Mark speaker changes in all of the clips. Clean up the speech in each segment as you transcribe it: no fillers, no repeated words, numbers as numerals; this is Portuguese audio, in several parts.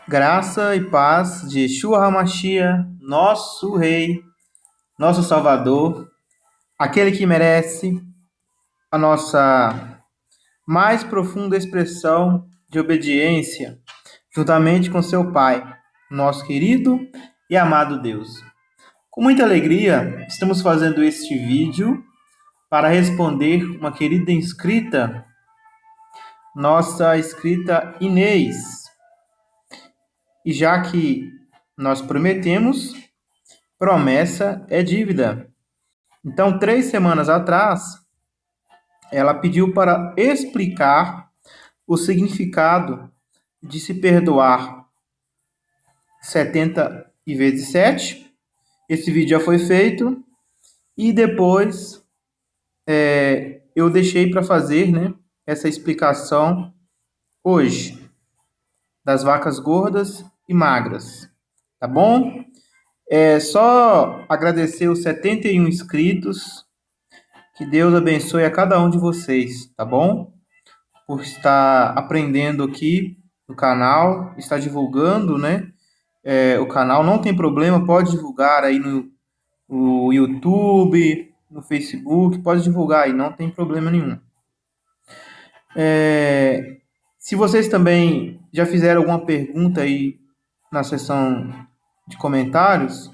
Speaker 1: Graça e paz de Yeshua HaMashiach, nosso Rei, nosso Salvador, aquele que merece a nossa mais profunda expressão de obediência, juntamente com seu Pai, nosso querido e amado Deus. Com muita alegria, estamos fazendo este vídeo para responder uma querida inscrita, nossa inscrita Inês. E já que nós prometemos, promessa é dívida. Então, 3 semanas atrás, ela pediu para explicar o significado de se perdoar 70 vezes 7. Esse vídeo já foi feito e depois eu deixei para fazer, essa explicação hoje das vacas gordas e magras, tá bom? É só agradecer os 71 inscritos. Que Deus abençoe a cada um de vocês, tá bom? Por estar aprendendo aqui no canal, estar divulgando, o canal. Não tem problema, pode divulgar aí no YouTube, no Facebook, pode divulgar aí, não tem problema nenhum. Se vocês também já fizeram alguma pergunta aí na seção de comentários,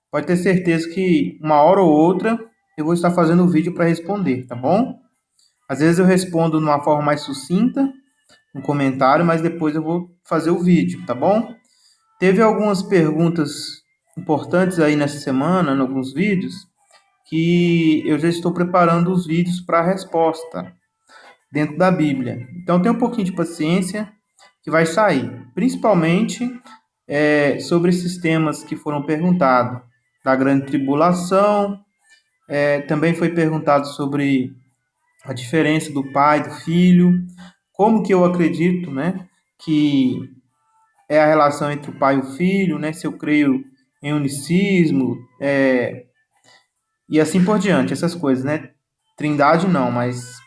Speaker 1: pode ter certeza que uma hora ou outra eu vou estar fazendo o vídeo para responder, tá bom? Às vezes eu respondo de uma forma mais sucinta, no comentário, mas depois eu vou fazer o vídeo, tá bom? Teve algumas perguntas importantes aí nessa semana, em alguns vídeos, que eu já estou preparando os vídeos para a resposta dentro da Bíblia. Então tenha um pouquinho de paciência que vai sair, principalmente sobre esses temas que foram perguntados, da grande tribulação, também foi perguntado sobre a diferença do pai, do filho, como que eu acredito, que é a relação entre o pai e o filho, se eu creio em unicismo, e assim por diante, essas coisas, Trindade não, mas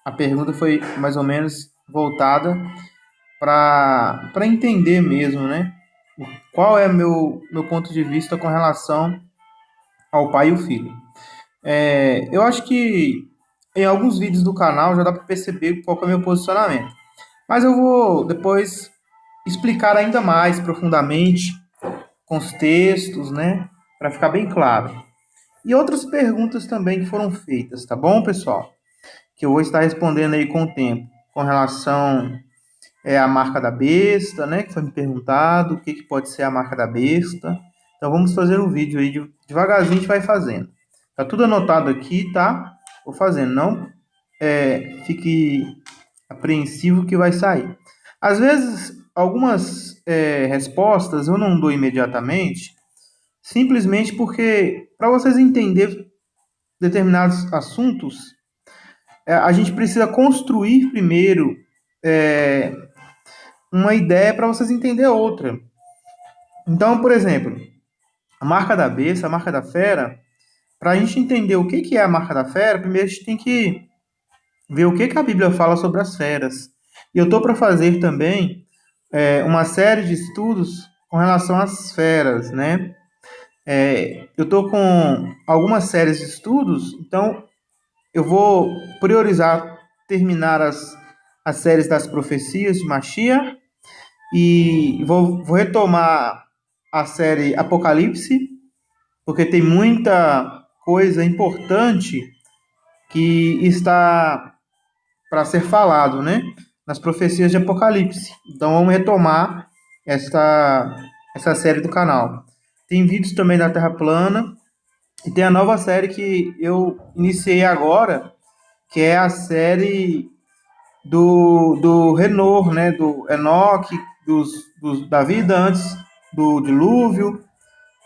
Speaker 1: a pergunta foi mais ou menos voltada para entender mesmo, qual é meu ponto de vista com relação ao pai e o filho. Eu acho que em alguns vídeos do canal já dá para perceber qual que é o meu posicionamento. Mas eu vou depois explicar ainda mais profundamente com os textos, para ficar bem claro. E outras perguntas também que foram feitas, tá bom, pessoal? Que eu vou estar respondendo aí com o tempo, com relação à marca da besta, que foi me perguntado, o que pode ser a marca da besta. Então vamos fazer um vídeo aí, devagarzinho a gente vai fazendo. Tá tudo anotado aqui, tá? Vou fazendo, não fique apreensivo que vai sair. Às vezes, algumas respostas eu não dou imediatamente, simplesmente porque, para vocês entenderem determinados assuntos, a gente precisa construir primeiro uma ideia para vocês entenderem outra. Então, por exemplo, a marca da besta, a marca da fera, para a gente entender o que é a marca da fera, primeiro a gente tem que ver o que a Bíblia fala sobre as feras. E eu estou para fazer também uma série de estudos com relação às feras, eu estou com algumas séries de estudos, então eu vou priorizar terminar as séries das profecias de Mashiach e vou retomar a série Apocalipse, porque tem muita coisa importante que está para ser falado, nas profecias de Apocalipse. Então vamos retomar essa série do canal. Tem vídeos também da Terra plana e tem a nova série que eu iniciei agora, que é a série do Renor, do Enoque, da vida antes do dilúvio.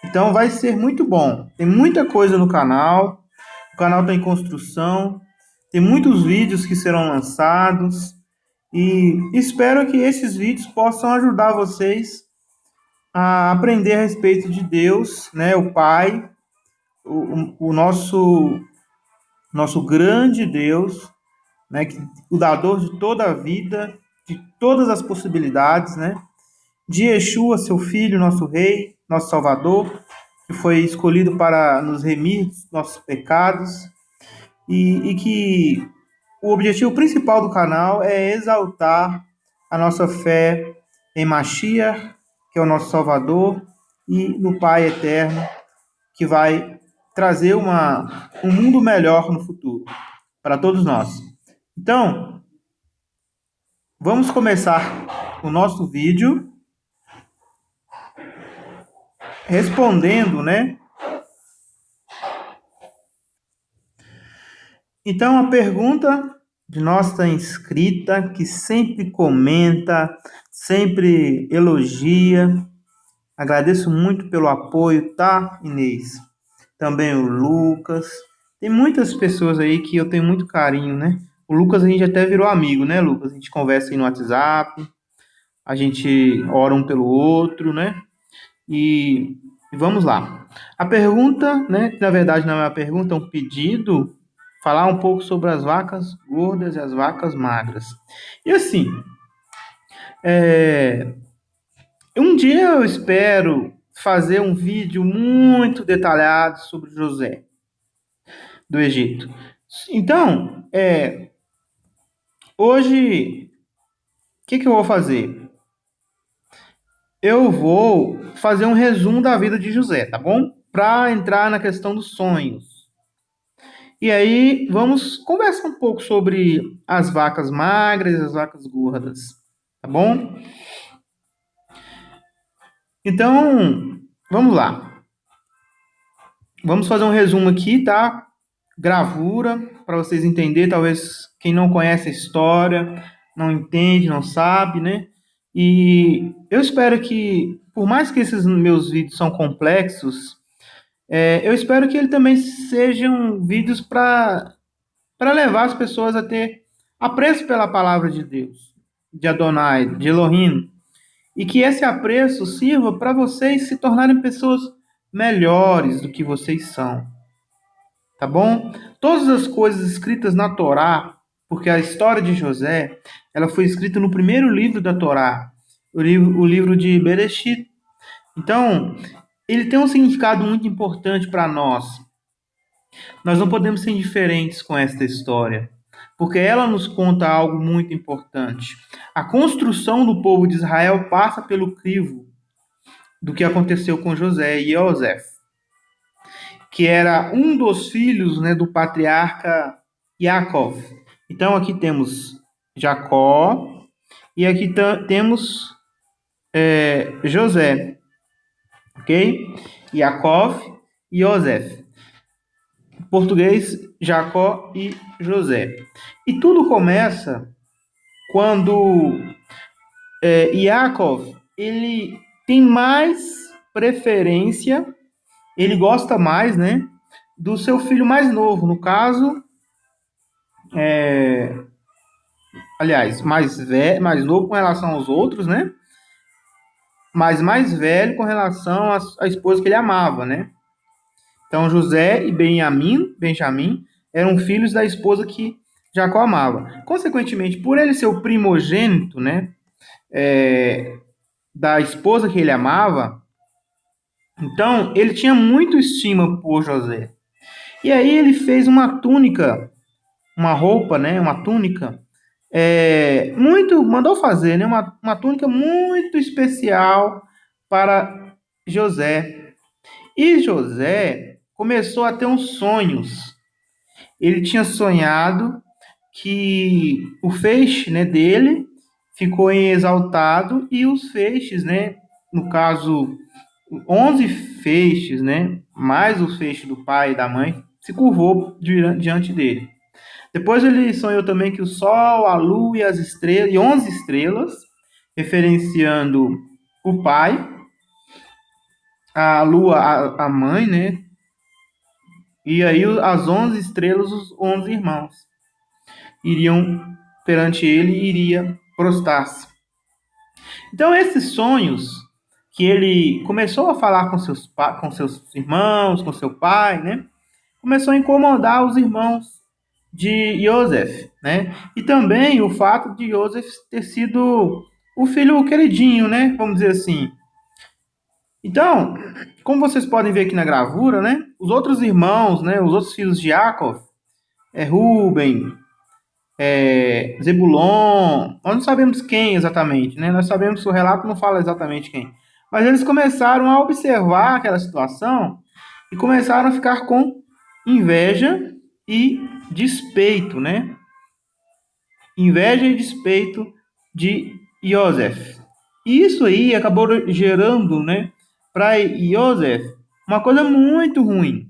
Speaker 1: Então vai ser muito bom. Tem muita coisa no canal. O canal está em construção. Tem muitos vídeos que serão lançados. E espero que esses vídeos possam ajudar vocês a aprender a respeito de Deus, o Pai, o nosso grande Deus, o dador de toda a vida, de todas as possibilidades, de Yeshua, seu Filho, nosso Rei, nosso Salvador, que foi escolhido para nos remir dos nossos pecados, e que o objetivo principal do canal é exaltar a nossa fé em Mashiach, que é o nosso Salvador, e no Pai Eterno, que vai trazer um mundo melhor no futuro para todos nós. Então, vamos começar o nosso vídeo respondendo, né? Então, a pergunta de nossa inscrita, que sempre comenta, sempre elogia. Agradeço muito pelo apoio, tá, Inês? Também o Lucas. Tem muitas pessoas aí que eu tenho muito carinho, né? O Lucas a gente até virou amigo, né, Lucas? A gente conversa aí no WhatsApp, a gente ora um pelo outro, né? E vamos lá. A pergunta, né, que na verdade não é uma pergunta, é um pedido, falar um pouco sobre as vacas gordas e as vacas magras. E assim, um dia eu espero fazer um vídeo muito detalhado sobre José do Egito. Então, hoje, o que eu vou fazer? Eu vou fazer um resumo da vida de José, tá bom? Para entrar na questão dos sonhos. E aí, vamos conversar um pouco sobre as vacas magras e as vacas gordas, tá bom? Então, vamos lá. Vamos fazer um resumo aqui, tá? Gravura, para vocês entenderem. Talvez quem não conhece a história, não entende, não sabe, né? E eu espero que, por mais que esses meus vídeos são complexos, eu espero que eles também sejam vídeos para levar as pessoas a ter apreço pela palavra de Deus, de Adonai, de Elohim, e que esse apreço sirva para vocês se tornarem pessoas melhores do que vocês são, tá bom? Todas as coisas escritas na Torá, porque a história de José, ela foi escrita no primeiro livro da Torá, o livro de Bereshit. Então, ele tem um significado muito importante para nós. Nós não podemos ser indiferentes com esta história, porque ela nos conta algo muito importante. A construção do povo de Israel passa pelo crivo do que aconteceu com José e Yosef, que era um dos filhos, né, do patriarca Yaakov. Então aqui temos Jacó e aqui temos José, ok? Yaakov e Yosef. Em português, Jacó e José. E tudo começa quando Yaakov, ele tem mais preferência, ele gosta mais, né, do seu filho mais novo, no caso, aliás, mais novo com relação aos outros, né, mas mais velho com relação à esposa que ele amava, né. Então, José e Benjamim, eram filhos da esposa que Jacó amava. Consequentemente, por ele ser o primogênito, né, da esposa que ele amava, então ele tinha muito estima por José. E aí ele fez uma túnica, uma roupa, né, uma túnica, mandou fazer, né, uma túnica muito especial para José. E José começou a ter uns sonhos. Ele tinha sonhado que o feixe, né, dele ficou exaltado e os feixes, né, no caso 11 feixes, né, mais o feixe do pai e da mãe, se curvou diante dele. Depois ele sonhou também que o sol, a lua e as estrelas, e 11 estrelas, referenciando o pai, a lua, a mãe, né, e aí as 11 estrelas, os 11 irmãos, iriam perante ele e iria prostrar-se. Então esses sonhos que ele começou a falar com seus irmãos, com seu pai, né, começou a incomodar os irmãos de Yosef, né? E também o fato de Yosef ter sido o filho queridinho, né? Vamos dizer assim. Então, como vocês podem ver aqui na gravura, né? Os outros irmãos, né? Os outros filhos de Jacó, Ruben, Zebulon, nós não sabemos quem exatamente, né? Nós sabemos que o relato não fala exatamente quem. Mas eles começaram a observar aquela situação e começaram a ficar com inveja e despeito, né? Inveja e despeito de Yosef. E isso aí acabou gerando, né, para Yosef uma coisa muito ruim,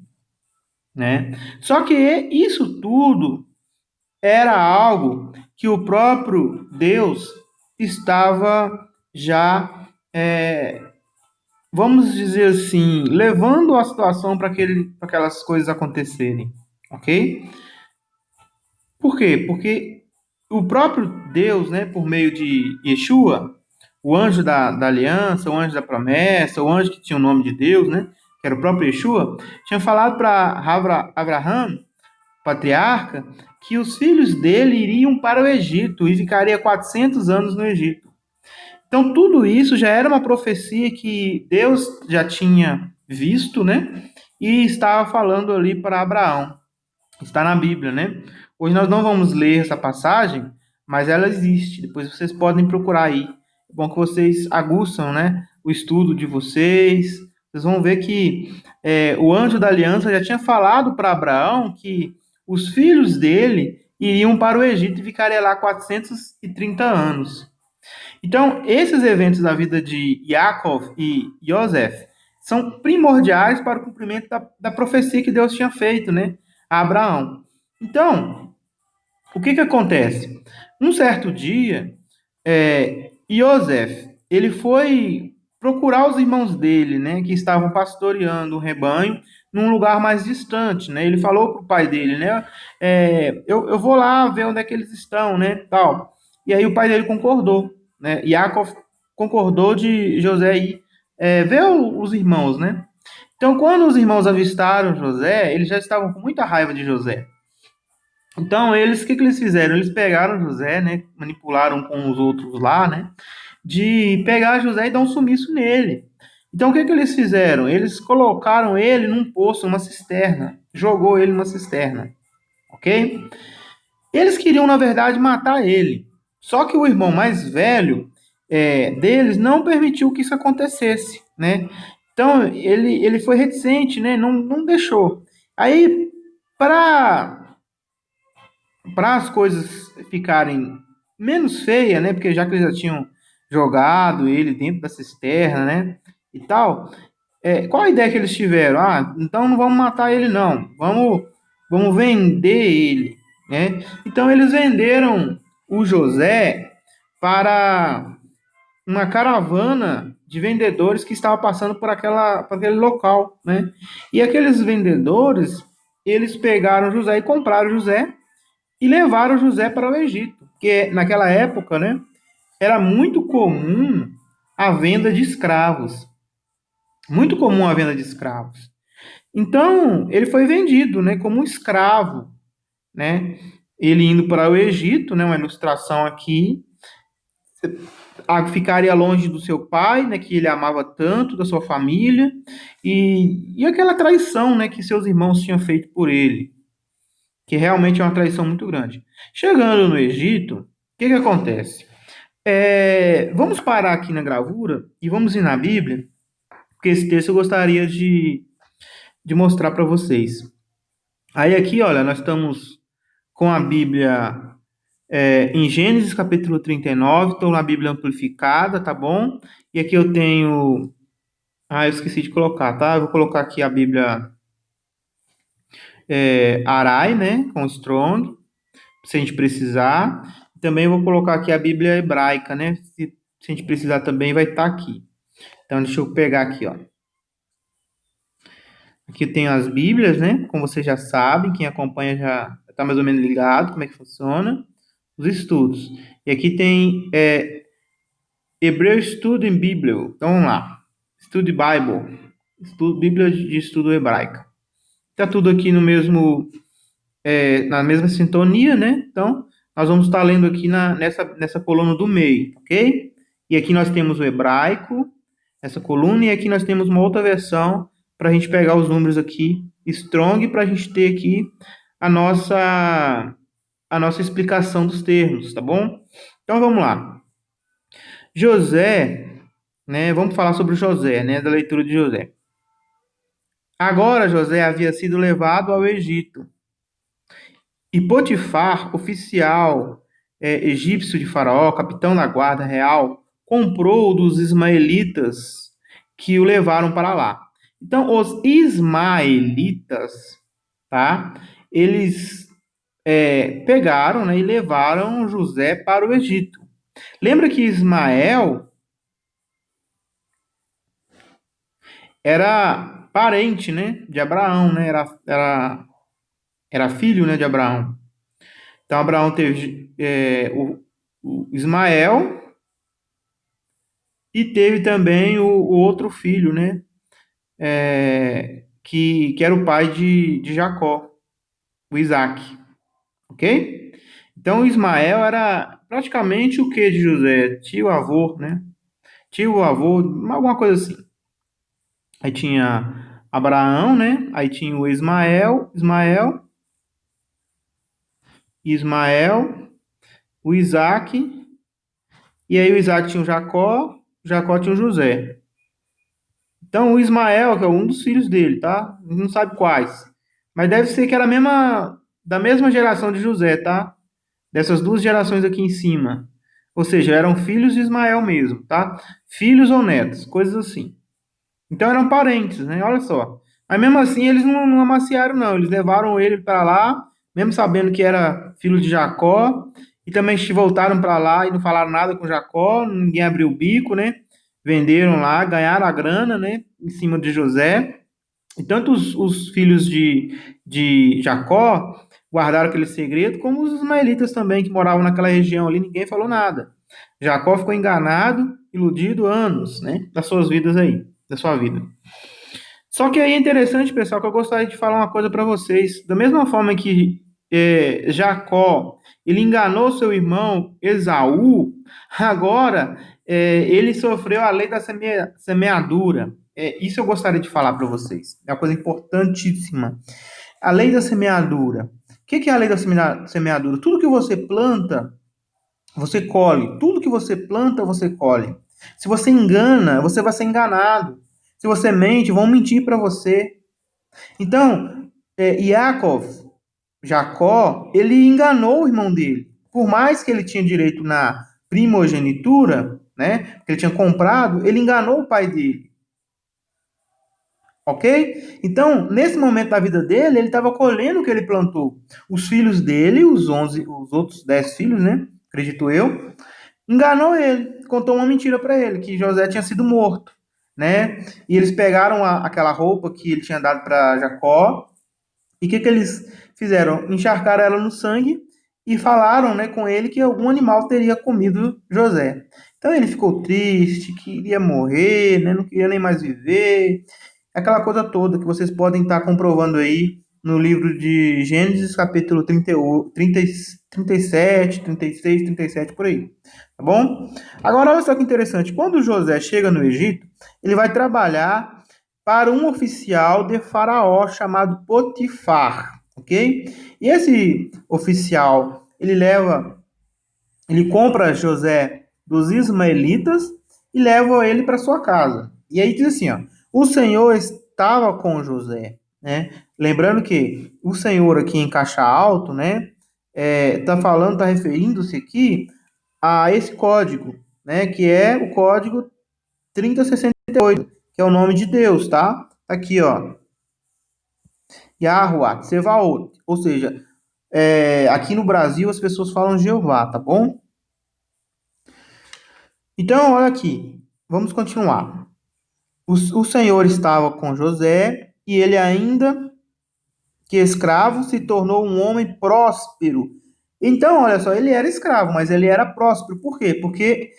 Speaker 1: né? Só que isso tudo era algo que o próprio Deus estava já, vamos dizer assim, levando a situação para aquelas coisas acontecerem, ok? Por quê? Porque o próprio Deus, né, por meio de Yeshua, o anjo da aliança, o anjo da promessa, o anjo que tinha o nome de Deus, né, que era o próprio Yeshua, tinha falado para Abraão, patriarca, que os filhos dele iriam para o Egito e ficaria 400 anos no Egito. Então, tudo isso já era uma profecia que Deus já tinha visto, né, e estava falando ali para Abraão. Está na Bíblia, né? Hoje nós não vamos ler essa passagem, mas ela existe. Depois vocês podem procurar aí. É bom que vocês aguçam, né, o estudo de vocês. Vocês vão ver que o anjo da aliança já tinha falado para Abraão que os filhos dele iriam para o Egito e ficariam lá 430 anos. Então, esses eventos da vida de Yaakov e Yosef são primordiais para o cumprimento da profecia que Deus tinha feito, né, a Abraão. Então, o que acontece? Um certo dia, Yosef, ele foi procurar os irmãos dele, né, que estavam pastoreando o rebanho num lugar mais distante, né? Ele falou para o pai dele, né, eu vou lá ver onde é que eles estão, né, tal. E aí o pai dele concordou, né? Yaakov concordou de José ir ver os irmãos, né? Então, quando os irmãos avistaram José, eles já estavam com muita raiva de José. Então, o que eles fizeram? Eles pegaram José, né? Manipularam com os outros lá, né? De pegar José e dar um sumiço nele. Então, o que eles fizeram? Eles colocaram ele num poço, numa cisterna. Jogou ele numa cisterna. Ok? Eles queriam, na verdade, matar ele. Só que o irmão mais velho deles não permitiu que isso acontecesse, né? Então, ele foi reticente, né? Não deixou. Aí, para as coisas ficarem menos feias, né? Porque já que eles já tinham jogado ele dentro da cisterna, né? E tal. Qual a ideia que eles tiveram? Ah, então não vamos matar ele, não. Vamos vender ele, né? Então eles venderam o José para uma caravana de vendedores que estava passando por aquele local, né? E aqueles vendedores, eles pegaram José e compraram José e levaram José para o Egito, porque naquela época, né, era muito comum a venda de escravos. Muito comum a venda de escravos. Então, ele foi vendido, né, como um escravo, né? Ele indo para o Egito, né, uma ilustração aqui, ficaria longe do seu pai, né, que ele amava tanto, da sua família, e aquela traição, né, que seus irmãos tinham feito por ele, que realmente é uma traição muito grande. Chegando no Egito, o que acontece? Vamos parar aqui na gravura e vamos ir na Bíblia, porque esse texto eu gostaria de mostrar para vocês. Aí aqui, olha, nós estamos com a Bíblia em Gênesis capítulo 39, estou na Bíblia amplificada, tá bom? E aqui eu tenho... eu esqueci de colocar, tá? Eu vou colocar aqui a Bíblia Arai, né? Com Strong, se a gente precisar. Também vou colocar aqui a Bíblia hebraica, né? Se a gente precisar também vai estar aqui. Então, deixa eu pegar aqui, ó. Aqui tem as Bíblias, né? Como vocês já sabem, quem acompanha já está mais ou menos ligado como é que funciona. Os estudos. E aqui tem Hebreu Estudo em Bíblia. Então, vamos lá. Estude Bible. Bíblia de Estudo Hebraica. Está tudo aqui no mesmo... na mesma sintonia, né? Então, nós vamos estar lendo aqui nessa coluna do meio, ok? E aqui nós temos o hebraico, essa coluna, e aqui nós temos uma outra versão para a gente pegar os números aqui, strong, para a gente ter aqui a nossa explicação dos termos, tá bom? Então vamos lá. José, né? Vamos falar sobre José, né? Da leitura de José. Agora José havia sido levado ao Egito. E Potifar, oficial egípcio de Faraó, capitão da guarda real, comprou dos ismaelitas que o levaram para lá. Então, os ismaelitas, tá? Eles pegaram, né, e levaram José para o Egito. Lembra que Ismael era parente, né, de Abraão, né? Era filho, né, de Abraão. Então, Abraão teve o Ismael e teve também o outro filho, né? Que era o pai de Jacó, o Isaac. Ok? Então, o Ismael era praticamente o que de José? Tio-avô, né? Tio-avô, alguma coisa assim. Aí tinha Abraão, né? Aí tinha o Ismael, o Isaac, e aí o Isaac tinha o Jacó tinha o José. Então, o Ismael, que é um dos filhos dele, tá? A gente não sabe quais. Mas deve ser que era da mesma geração de José, tá? Dessas duas gerações aqui em cima. Ou seja, eram filhos de Ismael mesmo, tá? Filhos ou netos, coisas assim. Então eram parentes, né? Olha só. Mas mesmo assim eles não amaciaram, não. Eles levaram ele para lá, mesmo sabendo que era filho de Jacó, e também voltaram para lá e não falaram nada com Jacó, ninguém abriu o bico, né? Venderam lá, ganharam a grana, né? Em cima de José. E tanto os filhos de Jacó guardaram aquele segredo, como os ismaelitas também, que moravam naquela região ali, ninguém falou nada. Jacó ficou enganado, iludido anos, né? Das suas vidas aí, da sua vida. Só que aí é interessante, pessoal, que eu gostaria de falar uma coisa para vocês. Da mesma forma que Jacó, ele enganou seu irmão Esaú, agora ele sofreu a lei da semeadura. Isso eu gostaria de falar para vocês. É uma coisa importantíssima. A lei da semeadura. O que é a lei da semeadura? Tudo que você planta, você colhe. Tudo que você planta, você colhe. Se você engana, você vai ser enganado. Se você mente, vão mentir para você. Então, Jacó, ele enganou o irmão dele. Por mais que ele tinha direito na primogenitura, né, que ele tinha comprado, ele enganou o pai dele. Ok? Então, nesse momento da vida dele, ele estava colhendo o que ele plantou. Os filhos dele, os outros 10 filhos, né, acredito eu, enganou ele, contou uma mentira para ele, que José tinha sido morto, né? E eles pegaram aquela roupa que ele tinha dado para Jacó, e o que eles fizeram? Encharcaram ela no sangue e falaram, né, com ele que algum animal teria comido José. Então ele ficou triste, queria morrer, né, não queria nem mais viver, aquela coisa toda que vocês podem estar comprovando aí no livro de Gênesis, capítulo 38, 37, 36, 37, por aí. Tá bom? Agora, olha só que interessante. Quando José chega no Egito, ele vai trabalhar para um oficial de Faraó chamado Potifar, ok? E esse oficial, ele compra José dos ismaelitas e leva ele para sua casa. E aí diz assim, ó, o Senhor estava com José, né? Lembrando que o Senhor aqui em caixa alto, né? Tá referindo-se aqui a esse código, né? Que é o código 3068, que é o nome de Deus, tá? Tá aqui, ó. Yahuwah, Tsevaot. Ou seja, aqui no Brasil as pessoas falam Jeová, tá bom? Então, olha aqui. Vamos continuar. O Senhor estava com José e ele ainda que escravo se tornou um homem próspero. Então, olha só, ele era escravo, mas ele era próspero. Por quê? Porque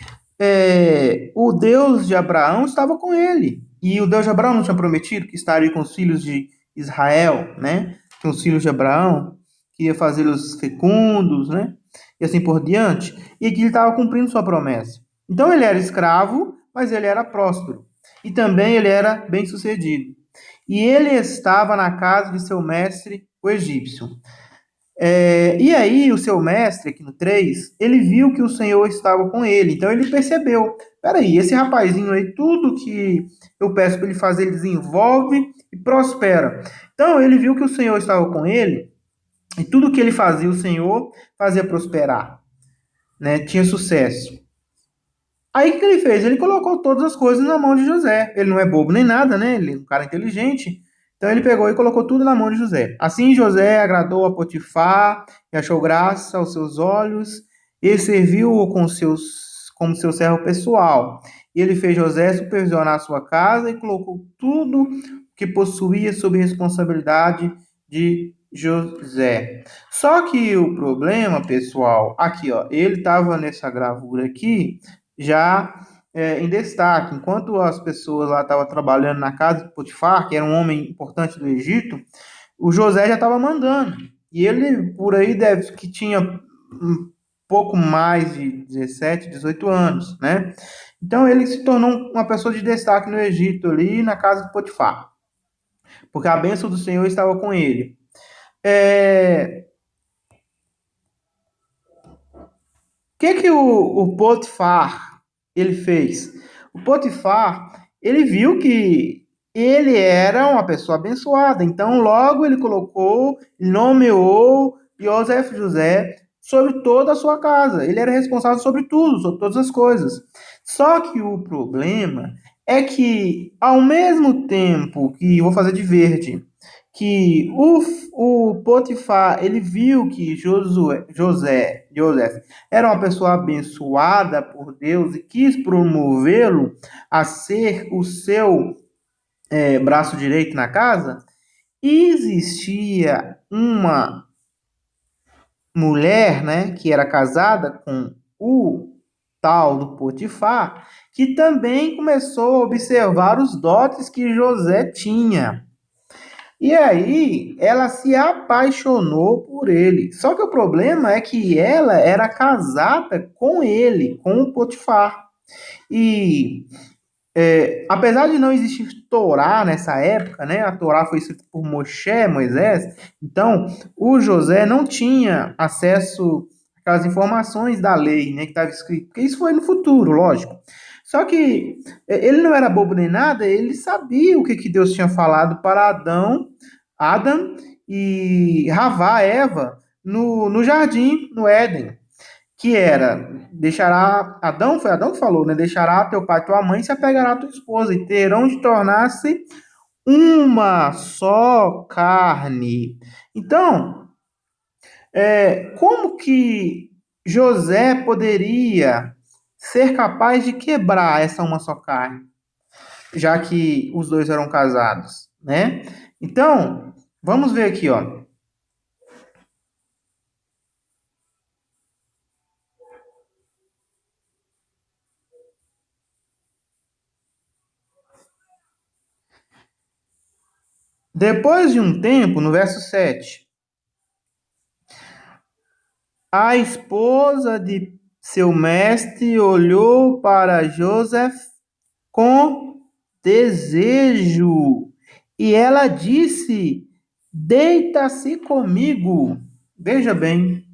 Speaker 1: o Deus de Abraão estava com ele. E o Deus de Abraão não tinha prometido que estaria com os filhos de Israel, né? Com os filhos de Abraão, que ia fazê-los fecundos, né? E assim por diante. E aqui ele estava cumprindo sua promessa. Então ele era escravo, mas ele era próspero. E também ele era bem-sucedido. E ele estava na casa de seu mestre, o egípcio. E aí, o seu mestre, aqui no 3, ele viu que o Senhor estava com ele. Então, ele percebeu: peraí, esse rapazinho aí, tudo que eu peço para ele fazer, ele desenvolve e prospera. Então, ele viu que o Senhor estava com ele e tudo que ele fazia, o Senhor fazia prosperar, né? Tinha sucesso. Aí, o que ele fez? Ele colocou todas as coisas na mão de José. Ele não é bobo nem nada, né? Ele é um cara inteligente. Então ele pegou e colocou tudo na mão de José. Assim José agradou a Potifar e achou graça aos seus olhos e serviu-o como seu servo pessoal. E ele fez José supervisionar a sua casa e colocou tudo que possuía sob responsabilidade de José. Só que o problema, pessoal, aqui, ó, ele estava nessa gravura aqui já em destaque. Enquanto as pessoas lá estavam trabalhando na casa de Potifar, que era um homem importante do Egito, o José já estava mandando. E ele, por aí, deve que tinha um pouco mais de 17, 18 anos, né? Então ele se tornou uma pessoa de destaque no Egito ali, na casa de Potifar, porque a bênção do Senhor estava com ele. O que o Potifar ele fez? O Potifar ele viu que ele era uma pessoa abençoada, então logo ele colocou, nomeou Yosef José sobre toda a sua casa. Ele era responsável sobre tudo, sobre todas as coisas. Só que o problema é que, ao mesmo tempo que, vou fazer de verde, que o Potifar, ele viu que José era uma pessoa abençoada por Deus e quis promovê-lo a ser o seu braço direito na casa. Existia uma mulher, né, que era casada com o tal do Potifar, que também começou a observar os dotes que José tinha. E aí, ela se apaixonou por ele. Só que o problema é que ela era casada com ele, com o Potifar. E apesar de não existir Torá nessa época, né? A Torá foi escrita por Moisés. Então, o José não tinha acesso àquelas informações da lei, né? Que estava escrito. Porque isso foi no futuro, lógico. Só que ele não era bobo nem nada, ele sabia o que Deus tinha falado para Adam e Havá, Eva, no jardim, no Éden, que era, foi Adão que falou, né? Deixará teu pai e tua mãe, se apegará a tua esposa, e terão de tornar-se uma só carne. Então, como que José poderia ser capaz de quebrar essa uma só carne, já que os dois eram casados, né? Então, vamos ver aqui, ó. Depois de um tempo, no verso 7, a esposa de seu mestre olhou para José com desejo e ela disse: Deita-se comigo. Veja bem,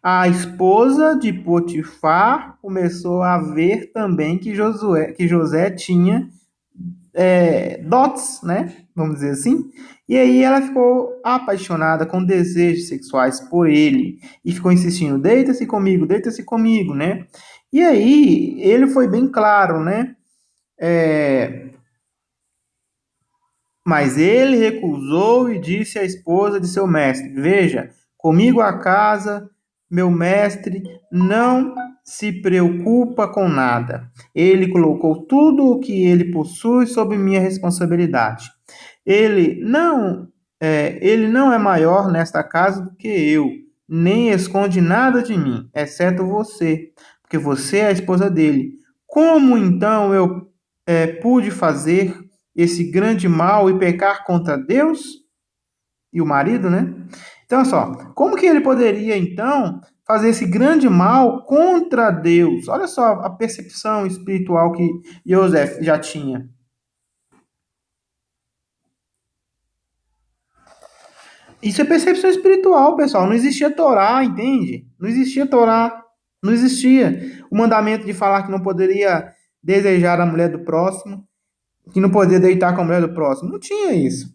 Speaker 1: a esposa de Potifar começou a ver também que José tinha dotes, né? Vamos dizer assim. E aí ela ficou apaixonada com desejos sexuais por ele e ficou insistindo: deita-se comigo, né? E aí ele foi bem claro, né? Mas ele recusou e disse à esposa de seu mestre: Veja, comigo a casa, meu mestre não se preocupa com nada. Ele colocou tudo o que ele possui sob minha responsabilidade. Ele não é maior nesta casa do que eu, nem esconde nada de mim, exceto você, porque você é a esposa dele. Como então eu pude fazer esse grande mal e pecar contra Deus e o marido, né? Então, olha só, como que ele poderia, então, fazer esse grande mal contra Deus. Olha só a percepção espiritual que José já tinha. Isso é percepção espiritual, pessoal. Não existia Torá, entende? Não existia Torá. Não existia o mandamento de falar que não poderia desejar a mulher do próximo, que não poderia deitar com a mulher do próximo. Não tinha isso.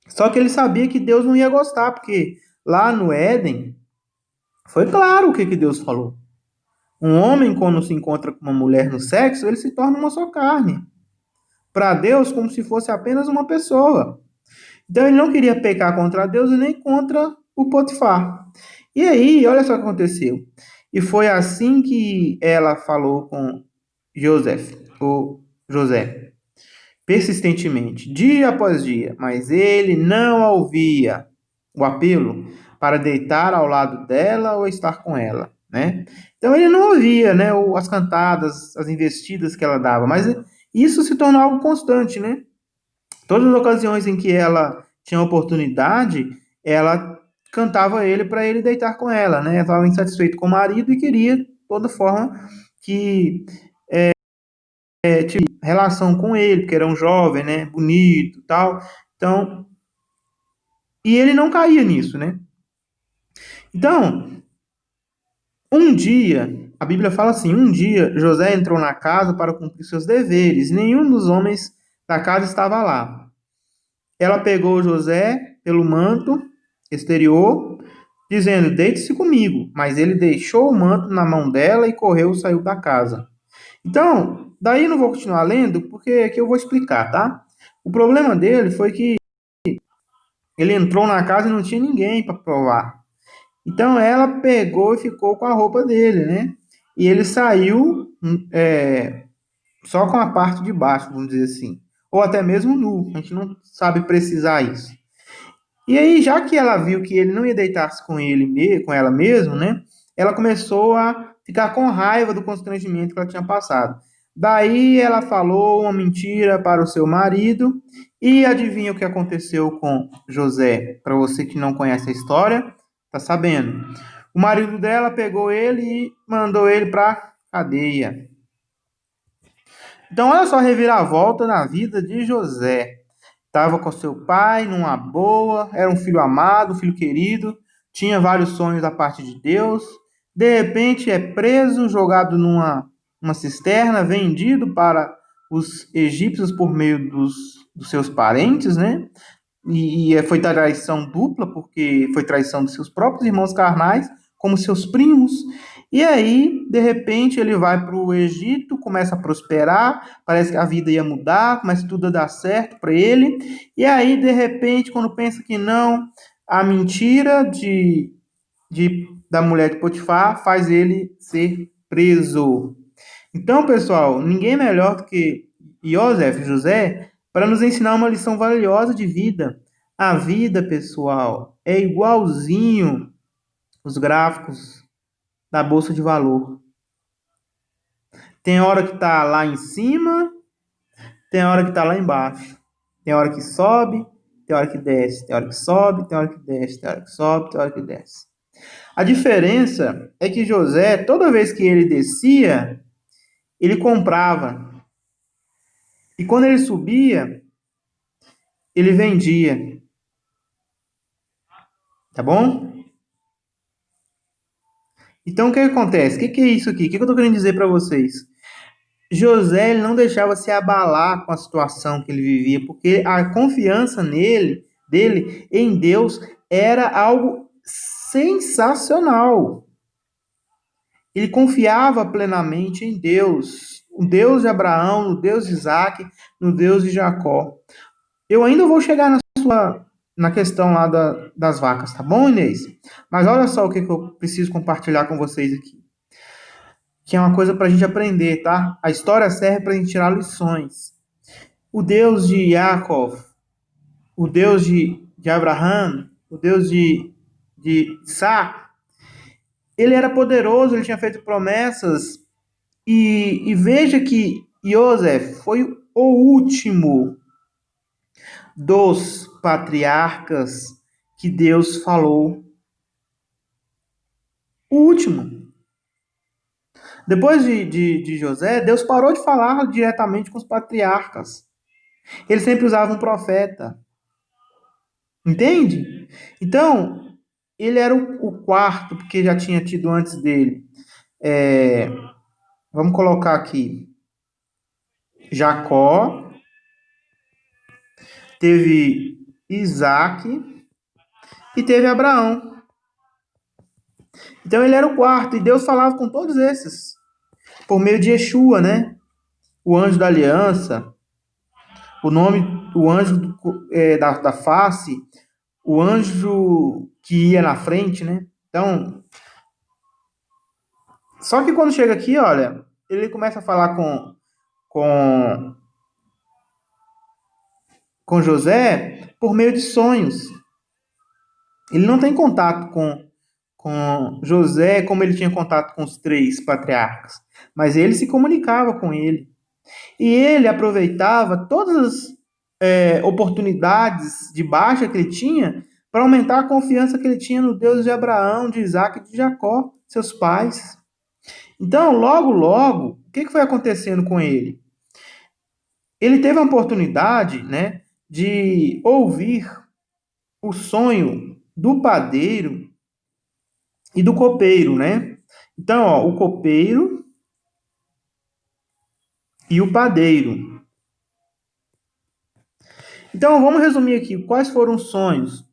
Speaker 1: Só que ele sabia que Deus não ia gostar, porque lá no Éden, foi claro o que, que Deus falou. Um homem, quando se encontra com uma mulher no sexo, ele se torna uma só carne. Para Deus, como se fosse apenas uma pessoa. Então ele não queria pecar contra Deus e nem contra o Potifar. E aí, olha só o que aconteceu. E foi assim que ela falou com José, persistentemente, dia após dia, mas ele não a ouvia o apelo para deitar ao lado dela ou estar com ela, né? Então ele não ouvia, né, as cantadas, as investidas que ela dava, mas isso se tornou algo constante, né? Todas as ocasiões em que ela tinha oportunidade, ela cantava ele para ele deitar com ela, né? Estava insatisfeito com o marido e queria, de toda forma, que tivesse relação com ele, porque era um jovem, né? Bonito, tal. Então, e ele não caía nisso, né? Então, um dia, a Bíblia fala assim: um dia José entrou na casa para cumprir seus deveres. Nenhum dos homens da casa estava lá. Ela pegou José pelo manto exterior, dizendo: deite-se comigo. Mas ele deixou o manto na mão dela e correu, saiu da casa. Então, daí não vou continuar lendo, porque aqui eu vou explicar, tá? O problema dele foi que ele entrou na casa e não tinha ninguém para provar. Então ela pegou e ficou com a roupa dele, né? E ele saiu só com a parte de baixo, vamos dizer assim. Ou até mesmo nu, a gente não sabe precisar isso. E aí, já que ela viu que ele não ia deitar-se com com ela mesmo, né? Ela começou a ficar com raiva do constrangimento que ela tinha passado. Daí ela falou uma mentira para o seu marido. E adivinha o que aconteceu com José? Para você que não conhece a história, tá sabendo. O marido dela pegou ele e mandou ele para cadeia. Então, olha só a reviravolta na vida de José. Estava com seu pai numa boa, era um filho amado, um filho querido, tinha vários sonhos da parte de Deus. De repente é preso, jogado numa cisterna, vendido para os egípcios por meio dos seus parentes, né? E foi traição dupla, porque foi traição dos seus próprios irmãos carnais, como seus primos. E aí, de repente, ele vai para o Egito, começa a prosperar, parece que a vida ia mudar, começa tudo a dar certo para ele. E aí, de repente, quando pensa que não, a mentira da mulher de Potifar faz ele ser preso. Então, pessoal, ninguém melhor do que José, para nos ensinar uma lição valiosa de vida. A vida, pessoal, é igualzinho os gráficos da bolsa de valor. Tem hora que tá lá em cima, tem hora que tá lá embaixo. Tem hora que sobe, tem hora que desce, tem hora que sobe, tem hora que desce, tem hora que sobe, tem hora que desce. A diferença é que José, toda vez que ele descia, ele comprava. E quando ele subia, ele vendia. Tá bom? Então, o que acontece? O que é isso aqui? O que eu estou querendo dizer para vocês? José ele não deixava se abalar com a situação que ele vivia, porque a confiança dele em Deus, era algo sensacional. Ele confiava plenamente em Deus, o Deus de Abraão, no Deus de Isaac, no Deus de Jacó. Eu ainda vou chegar na questão lá das vacas, tá bom, Inês? Mas olha só o que eu preciso compartilhar com vocês aqui. Que é uma coisa para a gente aprender, tá? A história serve para a gente tirar lições. O Deus de Yaakov, o Deus de Abraham, o Deus de Isaac, ele era poderoso, ele tinha feito promessas. E veja que José foi o último dos patriarcas que Deus falou. o último. Depois de José, Deus parou de falar diretamente com os patriarcas. Ele sempre usava um profeta. Entende? Então, ele era o quarto, porque já tinha tido antes dele. É, vamos colocar aqui. Jacó, teve Isaac e teve Abraão. Então ele era o quarto, e Deus falava com todos esses, por meio de Yeshua, né? O anjo da aliança, o nome, o anjo da face, o anjo que ia na frente, né? Então, só que quando chega aqui, olha, ele começa a falar com, com José por meio de sonhos. Ele não tem contato com José como ele tinha contato com os três patriarcas, mas ele se comunicava com ele. E ele aproveitava todas as oportunidades de baixa que ele tinha para aumentar a confiança que ele tinha no Deus de Abraão, de Isaac e de Jacó, seus pais. Então, logo, logo, o que foi acontecendo com ele? Ele teve a oportunidade, né, de ouvir o sonho do padeiro e do copeiro, né? Então, ó, o copeiro e o padeiro. Então, vamos resumir aqui quais foram os sonhos.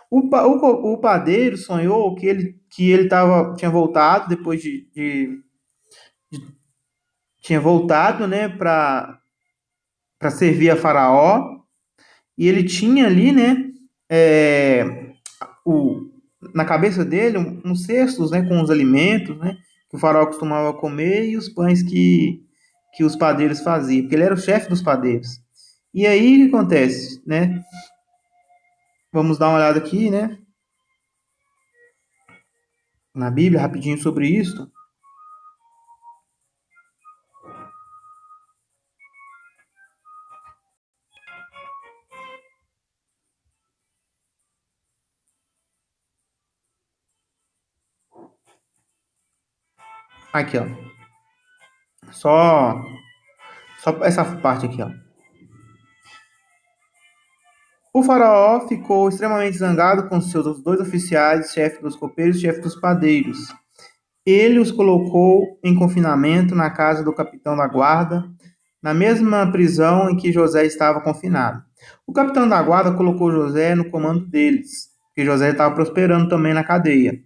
Speaker 1: O padeiro sonhou que ele tinha voltado depois tinha voltado, né, para servir a Faraó, e ele tinha ali, né, o, na cabeça dele uns cestos, né, com os alimentos, né, que o Faraó costumava comer e os pães que os padeiros faziam, porque ele era o chefe dos padeiros. E aí o que acontece, né? Vamos dar uma olhada aqui, né, na Bíblia rapidinho sobre isso. Aqui, ó. Só essa parte aqui, ó. O faraó ficou extremamente zangado com seus dois oficiais, chefe dos copeiros e chefe dos padeiros. Ele os colocou em confinamento na casa do capitão da guarda, na mesma prisão em que José estava confinado. O capitão da guarda colocou José no comando deles, porque José estava prosperando também na cadeia.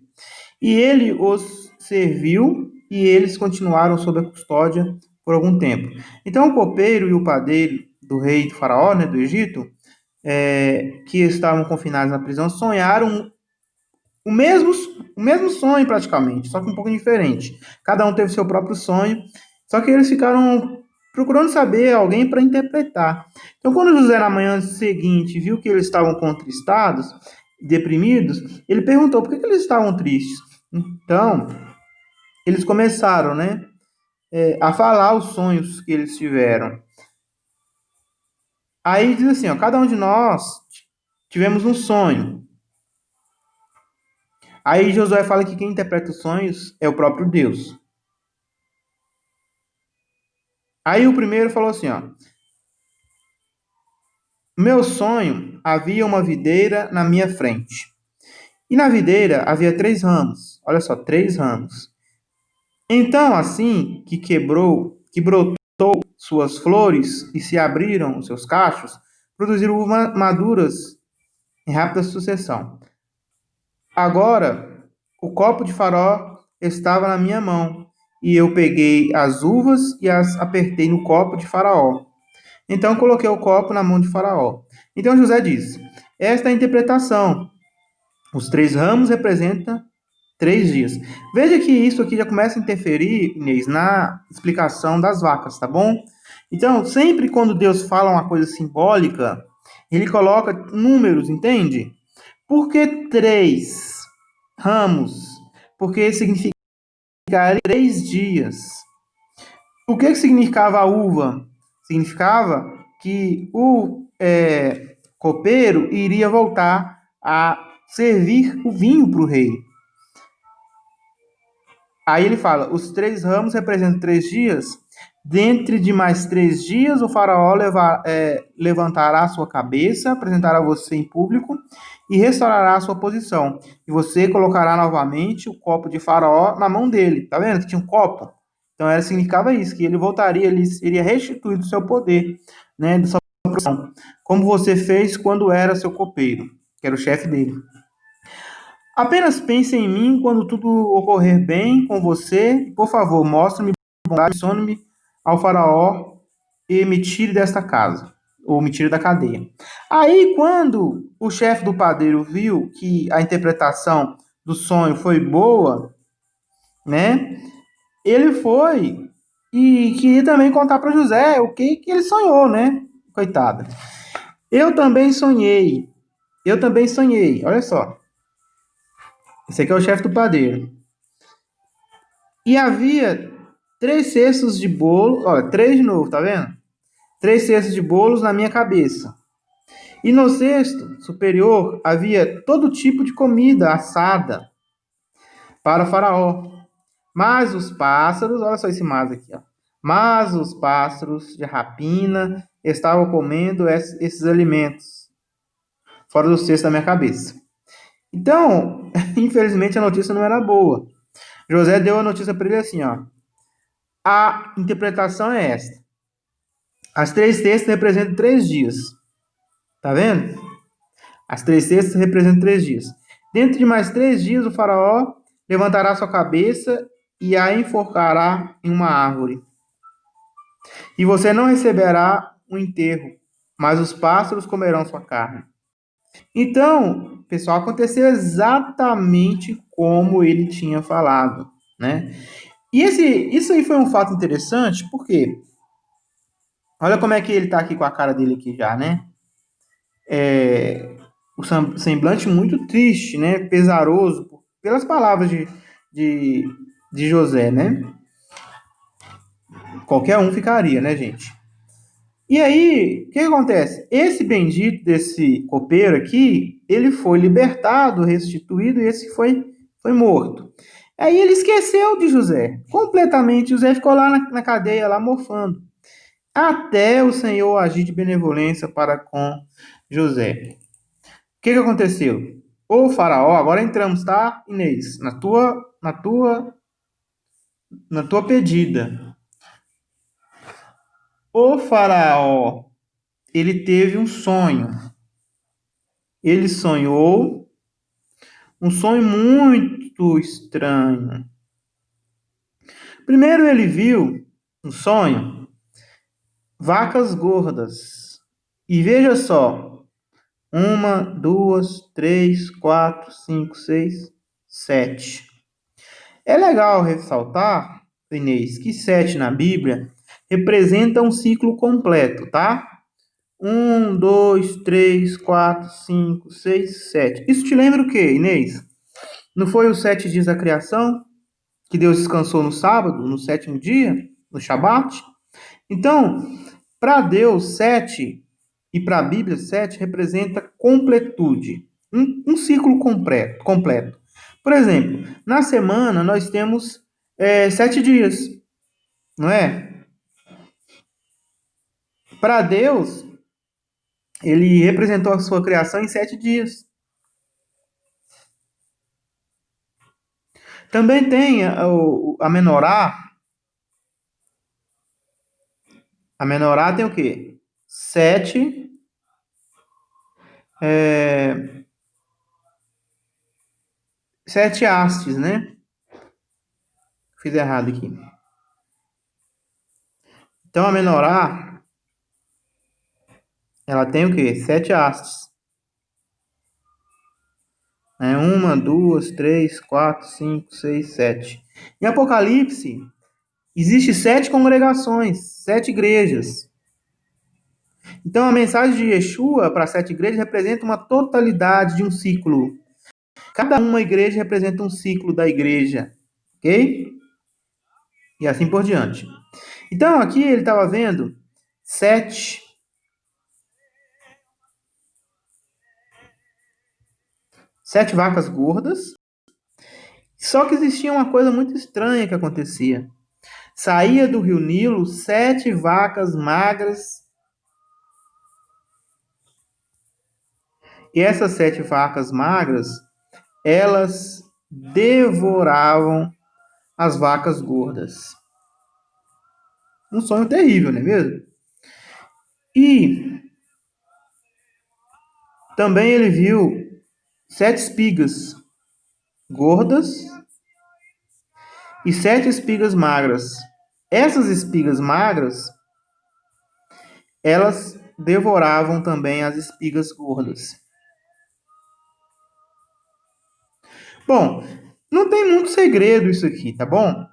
Speaker 1: E ele os serviu e eles continuaram sob a custódia por algum tempo. Então o copeiro e o padeiro do rei do faraó, né, do Egito, que estavam confinados na prisão, sonharam o mesmo, o mesmo sonho praticamente, só que um pouco diferente. Cada um teve seu próprio sonho, só que eles ficaram procurando saber alguém para interpretar. Então, quando José, na manhã seguinte, viu que eles estavam contristados, deprimidos, ele perguntou por que eles estavam tristes. Então, eles começaram, né, a falar os sonhos que eles tiveram. Aí diz assim, ó, cada um de nós tivemos um sonho. Aí Josué fala que quem interpreta os sonhos é o próprio Deus. Aí o primeiro falou assim, ó, meu sonho havia uma videira na minha frente. E na videira havia 3 ramos. Olha só, 3 ramos. Então, assim que brotou suas flores e se abriram os seus cachos, produziram uvas maduras em rápida sucessão. Agora, o copo de Faraó estava na minha mão, e eu peguei as uvas e as apertei no copo de Faraó. Então coloquei o copo na mão de Faraó. Então José diz: esta é a interpretação. Os 3 ramos representam 3 dias. Veja que isso aqui já começa a interferir, Inês, na explicação das vacas, tá bom? Então, sempre quando Deus fala uma coisa simbólica, ele coloca números, entende? Por que 3 ramos? Porque significaria 3 dias. O que significava a uva? Significava que o copeiro iria voltar a servir o vinho para o rei. Aí ele fala, os 3 ramos representam 3 dias. Dentre de mais 3 dias, o faraó levantará a sua cabeça, apresentará você em público e restaurará a sua posição. E você colocará novamente o copo de faraó na mão dele. Tá vendo que tinha um copo? Então, significava isso, que ele voltaria, ele seria restituído o seu poder, né, de sua profissão, como você fez quando era seu copeiro, que era o chefe dele. Apenas pense em mim quando tudo ocorrer bem com você. Por favor, mostre-me bondade, mencione-me ao faraó e me tire desta casa, ou me tire da cadeia. Aí, quando o chefe do padeiro viu que a interpretação do sonho foi boa, né? Ele foi e queria também contar para José o que ele sonhou, né? Coitada. Eu também sonhei. Eu também sonhei. Olha só. Esse aqui é o chefe do padeiro. E havia 3 cestos de bolo. Olha, 3 de novo, tá vendo? 3 cestos de bolos na minha cabeça. E no cesto superior havia todo tipo de comida assada para o faraó. Mas os pássaros, olha só esse mas aqui, ó. Mas os pássaros de rapina estavam comendo esses alimentos fora do cesto da minha cabeça. Então, infelizmente a notícia não era boa. José deu a notícia para ele assim, ó. A interpretação é esta. As 3 cestas representam 3 dias. Tá vendo? As 3 cestas representam 3 dias. Dentro de mais 3 dias, o faraó levantará sua cabeça e a enforcará em uma árvore. E você não receberá um enterro, mas os pássaros comerão sua carne. Então, pessoal, aconteceu exatamente como ele tinha falado, né? E isso aí foi um fato interessante, porque olha como é que ele tá aqui com a cara dele aqui já, né? O semblante muito triste, né? Pesaroso, pelas palavras de, de José, né? Qualquer um ficaria, né, gente? E aí, o que acontece? Esse bendito desse copeiro aqui, ele foi libertado, restituído, e esse foi morto. Aí ele esqueceu de José, completamente. José ficou lá na cadeia, lá mofando, até o Senhor agir de benevolência para com José. O que aconteceu? O faraó, agora entramos, tá, Inês? Na tua pedida. O faraó, ele teve um sonho. Ele sonhou um sonho muito estranho. Primeiro ele viu um sonho, vacas gordas. E veja só, 1, 2, 3, 4, 5, 6, 7. É legal ressaltar, Inês, que 7 na Bíblia representa um ciclo completo, tá? 1, 2, 3, 4, 5, 6, 7. Isso te lembra o quê, Inês? Não foi os 7 dias da criação? Que Deus descansou no sábado, no sétimo dia, no Shabat? Então, para Deus, 7 e para a Bíblia, 7 representa completude, um ciclo completo. Por exemplo, na semana nós temos 7 dias, não é? Para Deus, ele representou a sua criação em 7 dias. Também tem a menorá. A menorá tem o quê? 7 hastes, né? Fiz errado aqui. Então a menorá, ela tem o quê? 7 hastes. 1, 2, 3, 4, 5, 6, 7. Em Apocalipse, existe 7 congregações, 7 igrejas. Então a mensagem de Yeshua para 7 igrejas representa uma totalidade de um ciclo. Cada uma igreja representa um ciclo da igreja, ok? E assim por diante. Então aqui ele estava vendo 7 vacas gordas, Só que existia uma coisa muito estranha que acontecia. Saía do rio Nilo 7 vacas magras, e essas 7 vacas magras, elas devoravam as vacas gordas. Um sonho terrível, não é mesmo? E também ele viu 7 espigas gordas e 7 espigas magras. Essas espigas magras, elas devoravam também as espigas gordas. Bom, não tem muito segredo isso aqui, tá bom?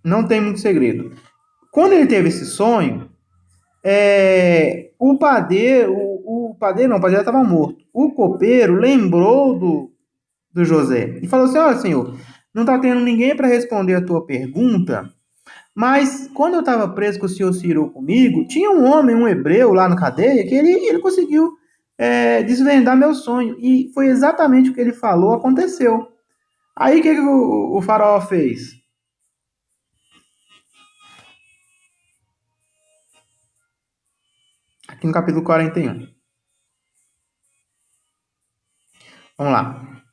Speaker 1: Não tem muito segredo. Quando ele teve esse sonho, o padeiro, o padeiro estava morto. O copeiro lembrou do José e falou assim: olha, senhor, não está tendo ninguém para responder a tua pergunta, mas quando eu estava preso que o senhor se irou comigo, tinha um homem, um hebreu lá na cadeia, que ele conseguiu desvendar meu sonho. E foi exatamente o que ele falou, aconteceu. Aí o que o faraó fez? Aqui no capítulo 41. Vamos lá.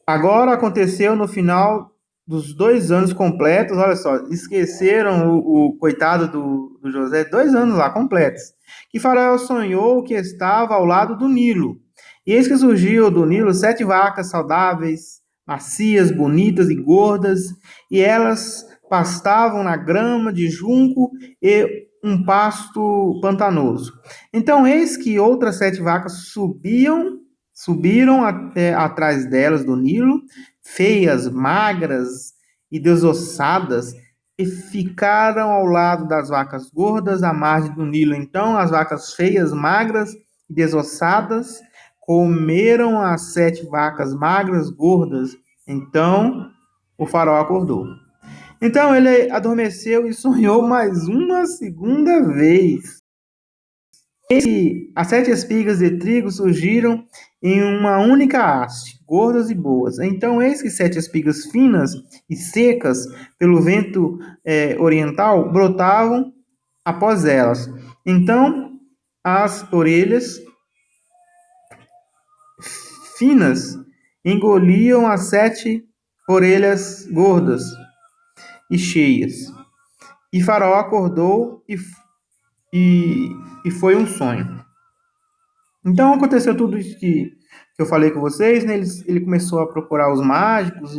Speaker 1: Agora aconteceu no final dos 2 anos completos, olha só, esqueceram o coitado do José, 2 anos lá completos, que Faraó sonhou que estava ao lado do Nilo. E eis que surgiu do Nilo 7 vacas saudáveis, macias, bonitas e gordas, e elas pastavam na grama de junco e um pasto pantanoso. Então eis que outras 7 vacas subiram até atrás delas do Nilo, feias, magras e desossadas, e ficaram ao lado das vacas gordas à margem do Nilo. Então as vacas feias, magras e desossadas comeram as 7 vacas magras, gordas. Então o faraó acordou. Então ele adormeceu e sonhou mais uma segunda vez. E as 7 espigas de trigo surgiram em uma única haste, gordas e boas. Então, eis que 7 espigas finas e secas pelo vento oriental brotavam após elas. Então, as orelhas finas engoliam as 7 orelhas gordas e cheias. E Faraó acordou e foi um sonho. Então aconteceu tudo isso que eu falei com vocês, né? Ele começou a procurar os mágicos,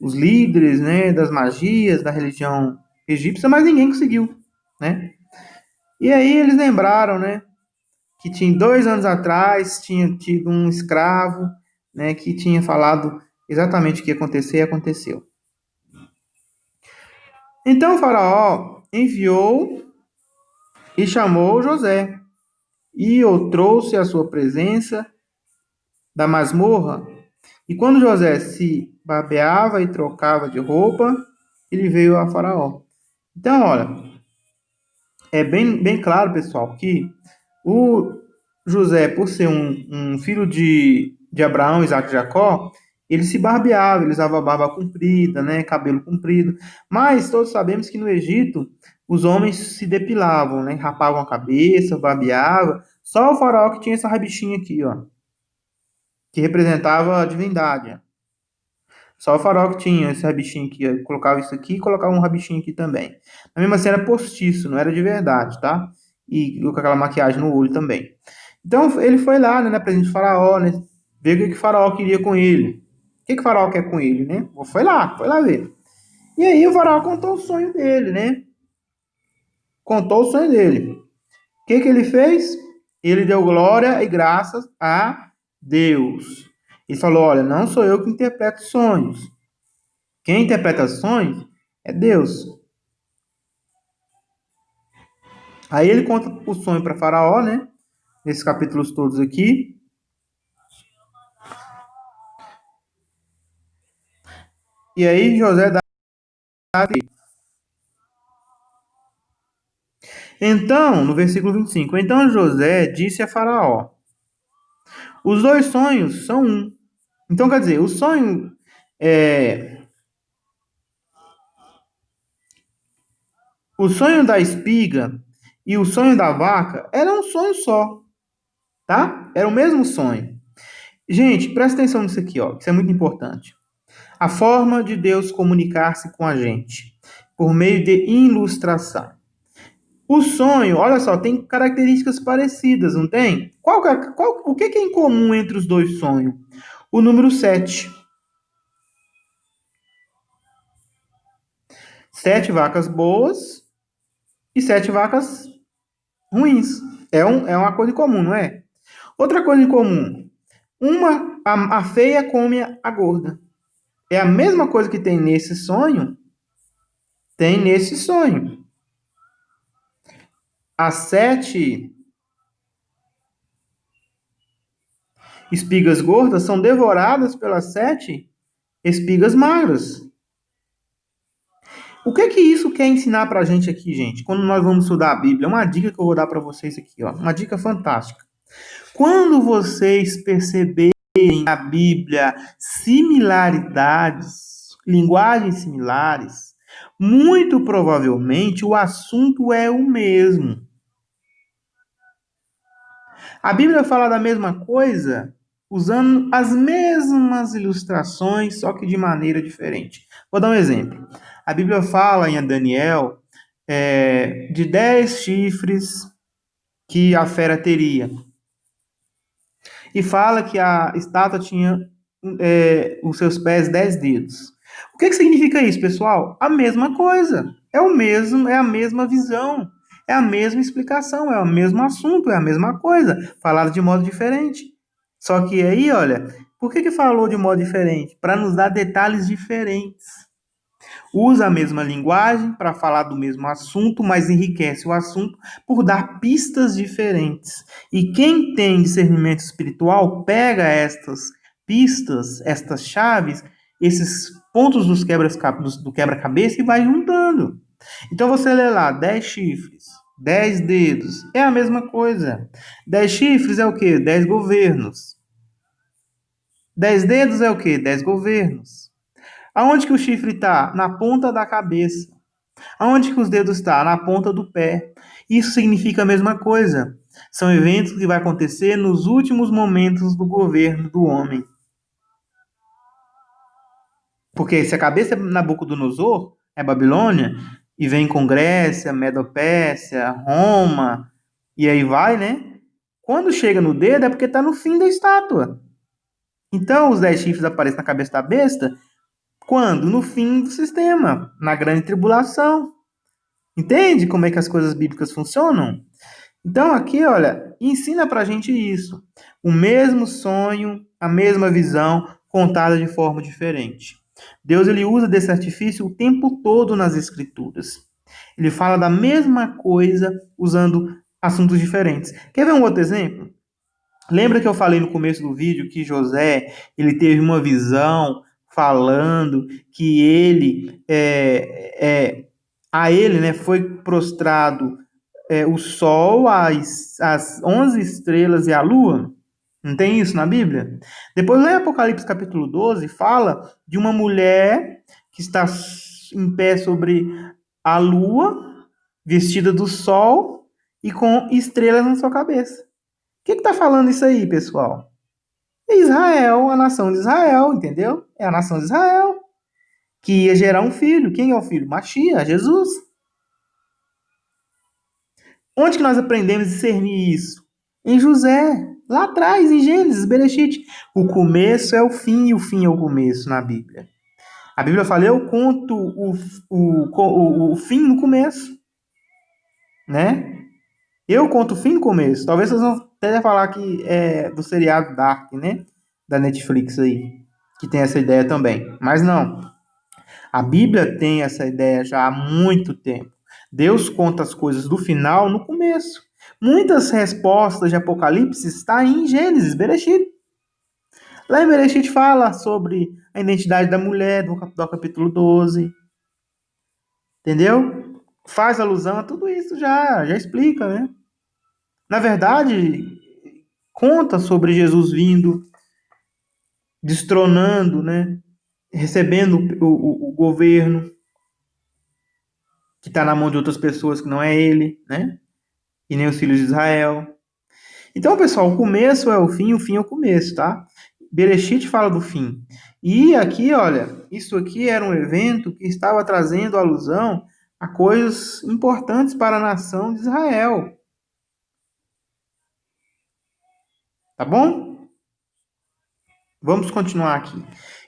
Speaker 1: os líderes, né, das magias, da religião egípcia, mas ninguém conseguiu, né? E aí eles lembraram, né, que tinha 2 anos atrás tinha tido um escravo, né, que tinha falado exatamente o que ia acontecer e aconteceu. Então o faraó enviou e chamou José e o trouxe à sua presença da masmorra. E quando José se babeava e trocava de roupa, ele veio a Faraó. Então, olha, é bem claro, pessoal, que o José, por ser um filho de Abraão, Isaac e Jacó, ele se barbeava, ele usava barba comprida, né, cabelo comprido. Mas todos sabemos que no Egito os homens se depilavam, né, rapavam a cabeça, barbeavam. Só o faraó que tinha essa rabichinha aqui, ó, que representava a divindade. Só o Faraó que tinha esse rabichinho aqui. Eu colocava isso aqui e colocava um rabichinho aqui também. Mas mesmo assim era postiço, não era de verdade, tá? E com aquela maquiagem no olho também. Então ele foi lá, né, na presença de Faraó, né? Ver o que o Faraó queria com ele. O que o Faraó quer com ele, né? Foi lá ver. E aí o Faraó contou o sonho dele, né? Contou o sonho dele. O que ele fez? Ele deu glória e graças a Deus. Ele falou: olha, não sou eu que interpreto sonhos. Quem interpreta sonhos é Deus. Aí ele conta o sonho para Faraó, né? Nesses capítulos todos aqui. E aí José dá. Então, no versículo 25: então José disse a Faraó: os 2 sonhos são um. Então, quer dizer, o sonho É, o sonho da espiga e o sonho da vaca era um sonho só, tá? Era o mesmo sonho. Gente, presta atenção nisso aqui, ó. Isso é muito importante. A forma de Deus comunicar-se com a gente por meio de ilustração. O sonho, olha só, tem características parecidas, não tem? O que é em comum entre os dois sonhos? O número 7. 7 vacas boas e 7 vacas ruins. É uma coisa em comum, não é? Outra coisa em comum. A feia come a gorda. É a mesma coisa que tem nesse sonho. As 7 espigas gordas são devoradas pelas 7 espigas magras. O que isso quer ensinar pra gente aqui, gente? Quando nós vamos estudar a Bíblia, uma dica que eu vou dar para vocês aqui, ó, uma dica fantástica. Quando vocês perceberem na Bíblia similaridades, linguagens similares, muito provavelmente o assunto é o mesmo. A Bíblia fala da mesma coisa usando as mesmas ilustrações, só que de maneira diferente. Vou dar um exemplo. A Bíblia fala em Daniel de 10 chifres que a fera teria. E fala que a estátua tinha os seus pés 10 dedos. O que significa isso, pessoal? A mesma coisa. É a mesma visão. É a mesma explicação, é o mesmo assunto, é a mesma coisa, falado de modo diferente. Só que aí, olha, por que falou de modo diferente? Para nos dar detalhes diferentes. Usa a mesma linguagem para falar do mesmo assunto, mas enriquece o assunto por dar pistas diferentes. E quem tem discernimento espiritual pega estas pistas, estas chaves, esses pontos do quebra-cabeça e vai juntando. Então você lê lá 10 chifres, 10 dedos, é a mesma coisa. 10 chifres é o quê? 10 governos. 10 dedos é o quê? 10 governos. Aonde que o chifre está? Na ponta da cabeça. Aonde que os dedos estão? Na ponta do pé. Isso significa a mesma coisa. São eventos que vai acontecer nos últimos momentos do governo do homem. Porque se a cabeça é Nabucodonosor, é Babilônia, e vem com Grécia, Medopécia, Roma, e aí vai, né? Quando chega no dedo é porque está no fim da estátua. Então os 10 chifres aparecem na cabeça da besta quando? No fim do sistema, na grande tribulação. Entende como é que as coisas bíblicas funcionam? Então aqui, olha, ensina pra gente isso. O mesmo sonho, a mesma visão, contada de forma diferente. Deus ele usa desse artifício o tempo todo nas escrituras. Ele fala da mesma coisa usando assuntos diferentes. Quer ver um outro exemplo? Lembra que eu falei no começo do vídeo que José ele teve uma visão falando que a ele, né, foi prostrado o sol, as 11 estrelas e a lua? Não tem isso na Bíblia? Depois lá em Apocalipse capítulo 12 fala de uma mulher que está em pé sobre a lua, vestida do sol e com estrelas na sua cabeça. O que está falando isso aí, pessoal? É Israel, a nação de Israel, entendeu? É a nação de Israel que ia gerar um filho. Quem é o filho? Mashiach, Jesus. Onde que nós aprendemos a discernir isso? Em José, lá atrás, em Gênesis, Bereshit. O começo é o fim e o fim é o começo na Bíblia. A Bíblia fala, eu conto o fim no começo, né? Eu conto o fim no começo. Talvez vocês vão até falar que é do seriado Dark, né? Da Netflix aí, que tem essa ideia também. Mas não. A Bíblia tem essa ideia já há muito tempo. Deus conta as coisas do final no começo. Muitas respostas de Apocalipse estão em Gênesis, Bereshit. Lá em Bereshit fala sobre a identidade da mulher, do capítulo 12. Entendeu? Faz alusão a tudo isso já explica, né? Na verdade, conta sobre Jesus vindo, destronando, né? recebendo o governo, que está na mão de outras pessoas que não é ele, né? E nem os filhos de Israel. Então, pessoal, o começo é o fim é o começo, tá? Bereshit fala do fim. E aqui, olha, isso aqui era um evento que estava trazendo alusão a coisas importantes para a nação de Israel. Tá bom? Vamos continuar aqui.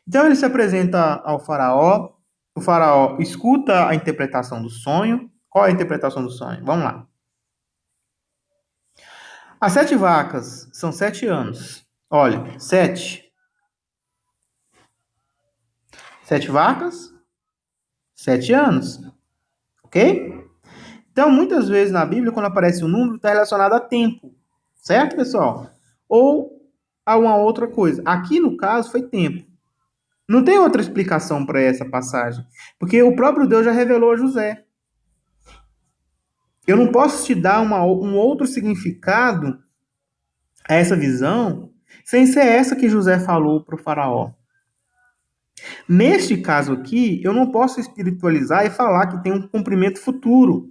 Speaker 1: Então ele se apresenta ao faraó. O faraó escuta a interpretação do sonho. Qual é a interpretação do sonho? Vamos lá. As 7 vacas são 7 anos. Olha, 7. 7 vacas, 7 anos. Ok? Então, muitas vezes na Bíblia, quando aparece um número, está relacionado a tempo. Certo, pessoal? Ou a uma outra coisa. Aqui, no caso, foi tempo. Não tem outra explicação para essa passagem. Porque o próprio Deus já revelou a José. Eu não posso te dar um outro significado a essa visão sem ser essa que José falou para o faraó. Neste caso aqui, eu não posso espiritualizar e falar que tem um cumprimento futuro,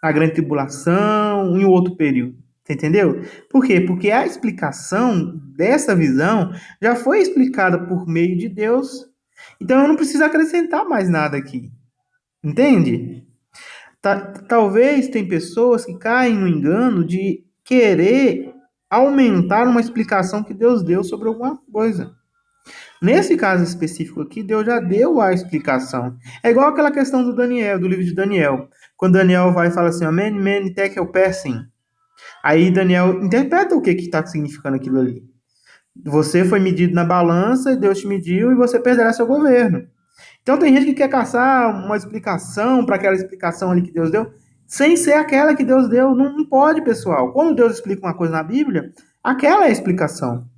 Speaker 1: a grande tribulação, em outro período. Você entendeu? Por quê? Porque a explicação dessa visão já foi explicada por meio de Deus. Então eu não preciso acrescentar mais nada aqui. Entende? Talvez tem pessoas que caem no engano de querer aumentar uma explicação que Deus deu sobre alguma coisa. Nesse caso específico aqui, Deus já deu a explicação. É igual aquela questão do Daniel, do livro de Daniel. Quando Daniel vai e fala assim, amen, men, tekel, persim. Aí Daniel interpreta o que está significando aquilo ali. Você foi medido na balança, Deus te mediu e você perderá seu governo. Então tem gente que quer caçar uma explicação para aquela explicação ali que Deus deu, sem ser aquela que Deus deu. Não, não pode, pessoal. Quando Deus explica uma coisa na Bíblia, aquela é a explicação.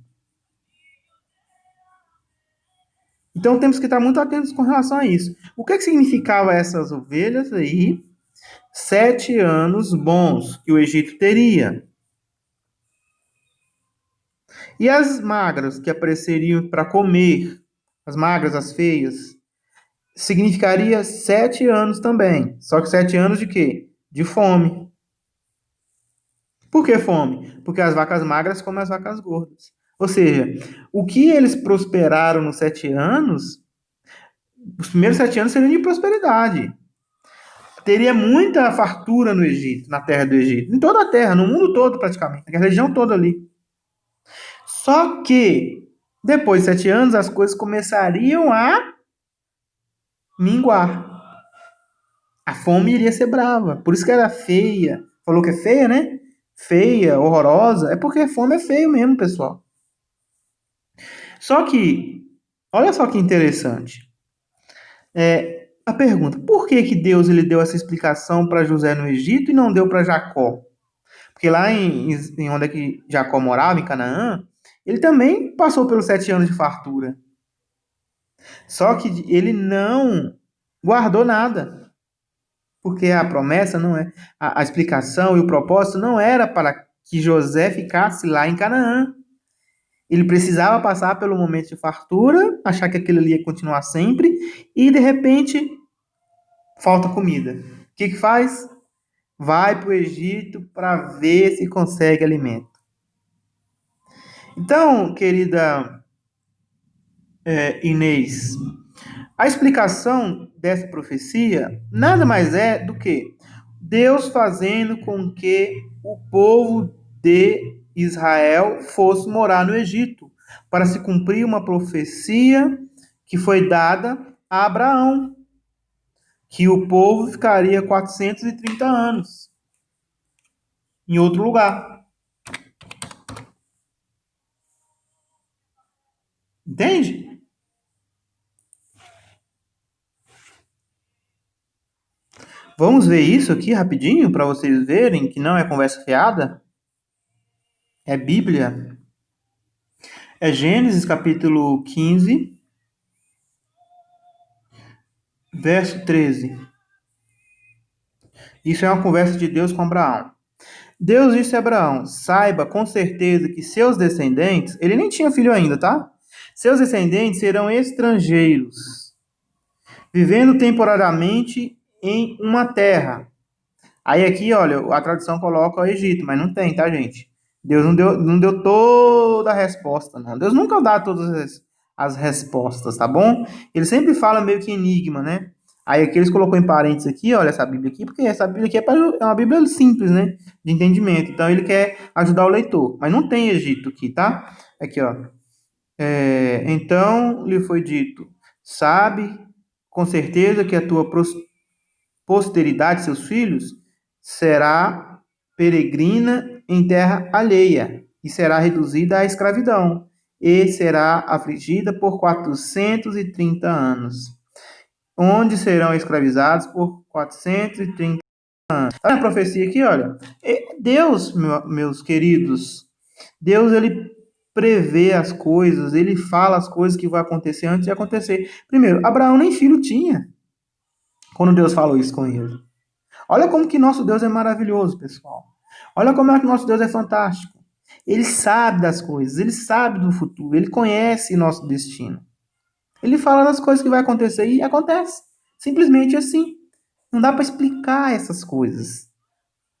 Speaker 1: Então temos que estar muito atentos com relação a isso. O que significava essas ovelhas aí? 7 anos bons que o Egito teria. E as magras que apareceriam para comer, as magras, as feias, significaria 7 anos também. Só que 7 anos de quê? De fome. Por que fome? Porque as vacas magras comem as vacas gordas. Ou seja, o que eles prosperaram nos 7 anos, os primeiros 7 anos seriam de prosperidade. Teria muita fartura no Egito, na terra do Egito. Em toda a terra, no mundo todo praticamente, na região toda ali. Só que, depois de 7 anos, as coisas começariam a minguar. A fome iria ser brava. Por isso que era feia. Falou que é feia, né? Feia, horrorosa. É porque fome é feio mesmo, pessoal. Só que, olha só que interessante. A pergunta, por que Deus ele deu essa explicação para José no Egito e não deu para Jacó? Porque lá em onde é que Jacó morava, em Canaã, ele também passou pelos 7 anos de fartura. Só que ele não guardou nada. Porque a promessa não é, a explicação e o propósito não era para que José ficasse lá em Canaã. Ele precisava passar pelo momento de fartura, achar que aquilo ali ia continuar sempre, e de repente falta comida. O que faz? Vai para o Egito para ver se consegue alimento. Então, querida Inês, a explicação dessa profecia nada mais é do que Deus fazendo com que o povo de Israel fosse morar no Egito, para se cumprir uma profecia que foi dada a Abraão, que o povo ficaria 430 anos em outro lugar. Entende? Vamos ver isso aqui rapidinho para vocês verem que não é conversa fiada. É Bíblia. É Gênesis capítulo 15, verso 13. Isso é uma conversa de Deus com Abraão. Deus disse a Abraão, saiba com certeza que seus descendentes, ele nem tinha filho ainda, tá? Seus descendentes serão estrangeiros, vivendo temporariamente em uma terra. Aí aqui, olha, a tradução coloca o Egito, mas não tem, tá, gente? Deus não deu toda a resposta, não. Deus nunca dá todas as respostas, tá bom? Ele sempre fala meio que enigma, né? Aí aqui eles colocou em parênteses aqui, olha essa Bíblia aqui, porque essa Bíblia aqui é uma Bíblia simples, né? De entendimento. Então ele quer ajudar o leitor. Mas não tem Egito aqui, tá? Aqui, ó. Então lhe foi dito, sabe com certeza que a tua posteridade, seus filhos, será peregrina em terra alheia e será reduzida à escravidão e será afligida por 430 anos, onde serão escravizados por 430 anos. Tá a profecia aqui, olha. Deus, meus queridos, Deus, ele prevê as coisas, ele fala as coisas que vão acontecer antes de acontecer. Primeiro, Abraão nem filho tinha quando Deus falou isso com ele. Olha como que nosso Deus é maravilhoso, pessoal. Olha como é que nosso Deus é fantástico. Ele sabe das coisas, ele sabe do futuro, ele conhece nosso destino. Ele fala das coisas que vai acontecer e acontece. Simplesmente assim. Não dá para explicar essas coisas.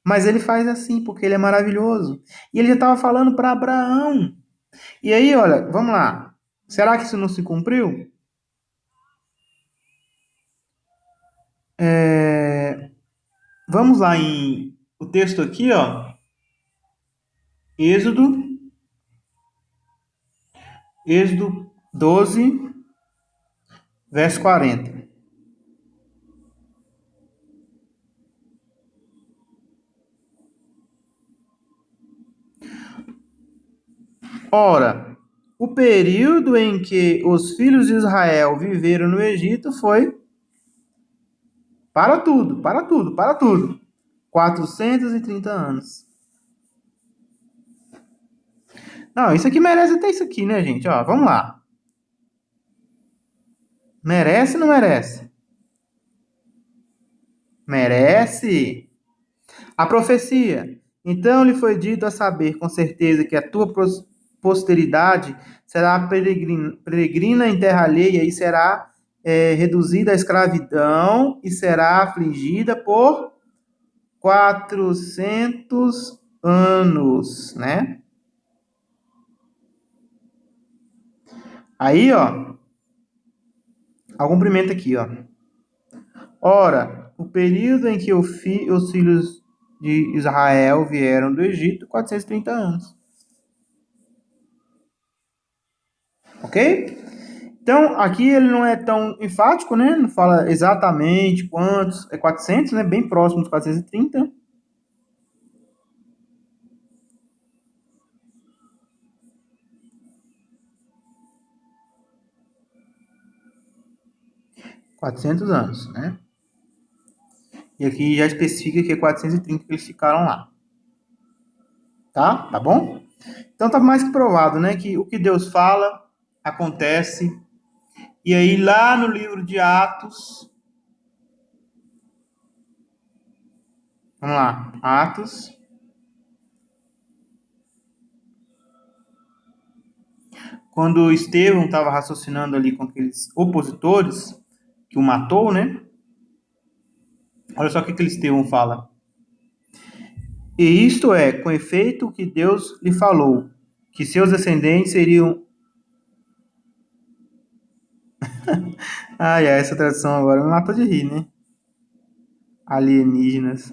Speaker 1: Mas ele faz assim porque ele é maravilhoso. E ele já estava falando para Abraão. E aí, olha, vamos lá. Será que isso não se cumpriu? Vamos lá em o texto aqui, ó. Êxodo, Êxodo 12, verso 40. Ora, o período em que os filhos de Israel viveram no Egito foi para tudo, para tudo, para tudo. 430 anos. Não, isso aqui merece até isso aqui, né, gente? Ó, vamos lá. Merece ou não merece? Merece. A profecia. Então lhe foi dito a saber com certeza que a tua posteridade será peregrina em terra alheia e será reduzida à escravidão e será afligida por 400 anos, né? Aí, ó, ao cumprimento aqui, ó. Ora, o período em que os filhos de Israel vieram do Egito, 430 anos. Ok? Então, aqui ele não é tão enfático, né? Não fala exatamente quantos, é 400, né? Bem próximo dos 430. 400 anos, né? E aqui já especifica que é 430 que eles ficaram lá. Tá? Tá bom? Então tá mais que provado, né? Que o que Deus fala acontece. E aí lá no livro de Atos, vamos lá, Atos, quando Estevão estava raciocinando ali com aqueles opositores que o matou, né? Olha só o que aquele Estevão fala. E isto é, com efeito que Deus lhe falou, que seus descendentes seriam. Ai, essa tradução agora me matou de rir, né? Alienígenas.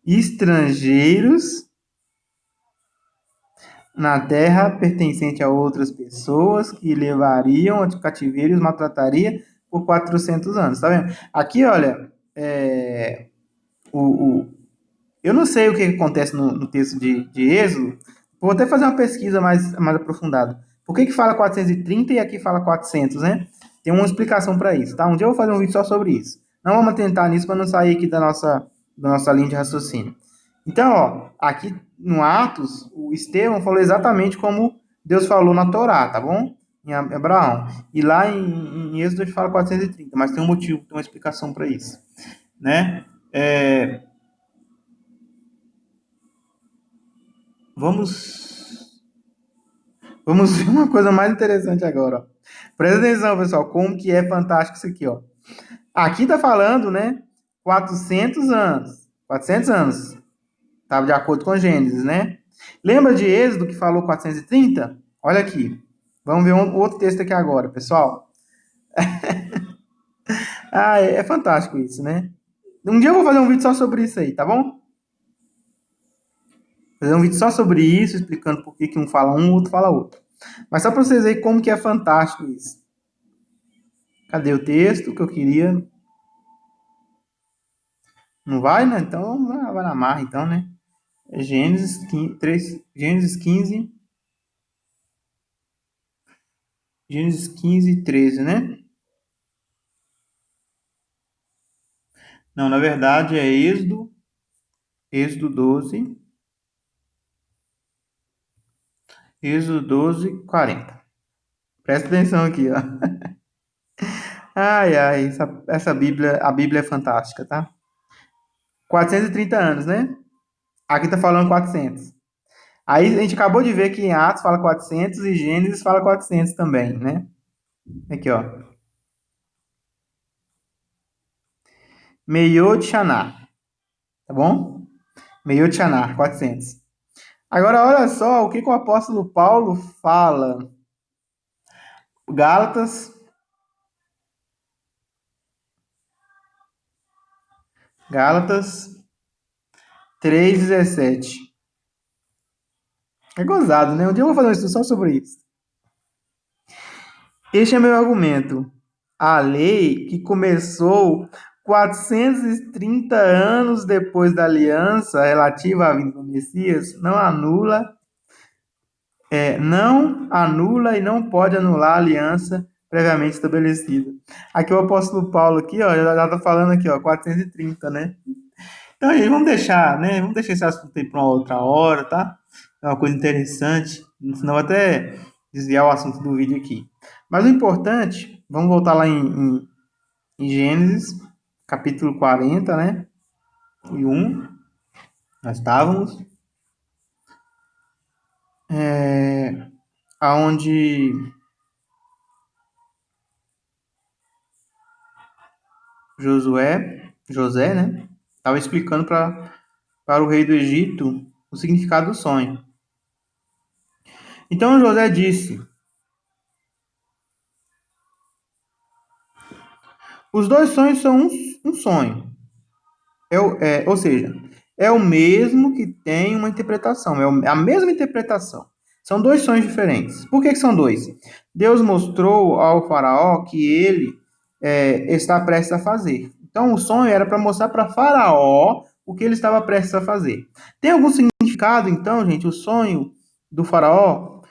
Speaker 1: Estrangeiros na terra pertencente a outras pessoas que levariam ao cativeiro e os maltrataria por 400 anos, tá vendo? Aqui, olha, eu não sei o que acontece no texto de Êxodo, vou até fazer uma pesquisa mais aprofundada. Por que fala 430 e aqui fala 400, né? Tem uma explicação para isso, tá? Um dia eu vou fazer um vídeo só sobre isso. Não vamos tentar nisso para não sair aqui da nossa linha de raciocínio. Então, ó, aqui no Atos, o Estevão falou exatamente como Deus falou na Torá, tá bom? Em Abraão. E lá em Êxodo a gente fala 430, mas tem um motivo, tem uma explicação para isso, né? Vamos Vamos ver uma coisa mais interessante agora, ó. Presta atenção, pessoal, como que é fantástico isso aqui, ó. Aqui tá falando, né, 400 anos. 400 anos. Estava de acordo com Gênesis, né? Lembra de Êxodo que falou 430? Olha aqui. Vamos ver um outro texto aqui agora, pessoal. Ah, é fantástico isso, né? Um dia eu vou fazer um vídeo só sobre isso aí, tá bom? Fazer um vídeo só sobre isso, explicando por que que um fala um, o outro fala outro. Mas só para vocês verem como que é fantástico isso. Cadê o texto que eu queria? Não vai, né? Então vai na marra, então, né? É Gênesis 15, 3, Gênesis 15, 13, né? Não, na verdade é Êxodo 12, Êxodo 12, 40. Presta atenção aqui, ó. Ai, ai, essa Bíblia, a Bíblia é fantástica, tá? 430 anos, né? Aqui tá falando 400. Aí a gente acabou de ver que em Atos fala 400 e Gênesis fala 400 também, né? Aqui, ó. Meiô de Xaná, tá bom? Meiô de Xaná, 400. Agora, olha só o que, que o apóstolo Paulo fala. Gálatas, Gálatas 3:17. É gozado, né? Um dia eu vou fazer uma estudo só sobre isso. Este é meu argumento. A lei que começou 430 anos depois da aliança relativa à vinda do Messias não anula e não pode anular a aliança previamente estabelecida. Aqui o apóstolo Paulo aqui, ó, já tá falando aqui, ó, 430, né? Então aí, vamos deixar, né? Vamos deixar esse assunto aí para uma outra hora, tá? É uma coisa interessante, senão vai até desviar o assunto do vídeo aqui. Mas o importante, vamos voltar lá em Gênesis, capítulo 40, né? E 1, nós estávamos, aonde José, né? Estava explicando para o rei do Egito o significado do sonho. Então José disse: os dois sonhos são um sonho. Ou seja, é o mesmo que tem uma interpretação, é a mesma interpretação. São dois sonhos diferentes. Por que são dois? Deus mostrou ao faraó que ele está prestes a fazer. Então, o sonho era para mostrar para faraó o que ele estava prestes a fazer. Tem algum significado, então, gente, o sonho do faraó?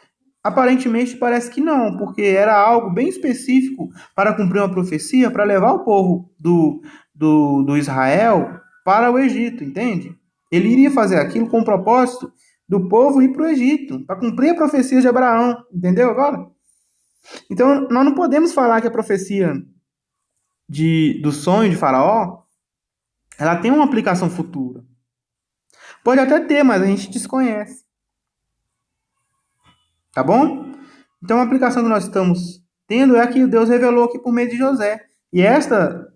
Speaker 1: Aparentemente parece que não, porque era algo bem específico para cumprir uma profecia, para levar o povo do Israel para o Egito, entende? Ele iria fazer aquilo com o propósito do povo ir para o Egito, para cumprir a profecia de Abraão, entendeu agora? Então, nós não podemos falar que a profecia do sonho de Faraó, ela tem uma aplicação futura. Pode até ter, mas a gente desconhece. Tá bom? Então, a aplicação que nós estamos tendo é a que Deus revelou aqui por meio de José. E esta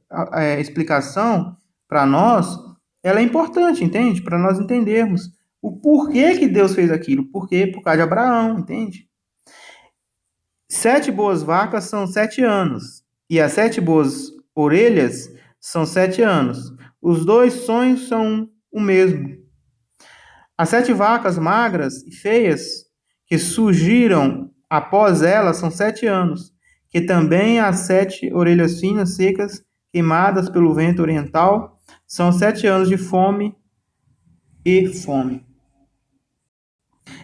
Speaker 1: explicação, para nós, ela é importante, entende? Para nós entendermos o porquê que Deus fez aquilo. Por quê? Por causa de Abraão, entende? 7 boas vacas são 7 anos. E as 7 boas orelhas são 7 anos. Os dois sonhos são o mesmo. As 7 vacas magras e feias que surgiram após elas são 7 anos, que também as 7 orelhas finas, secas, queimadas pelo vento oriental, são 7 anos de fome e fome.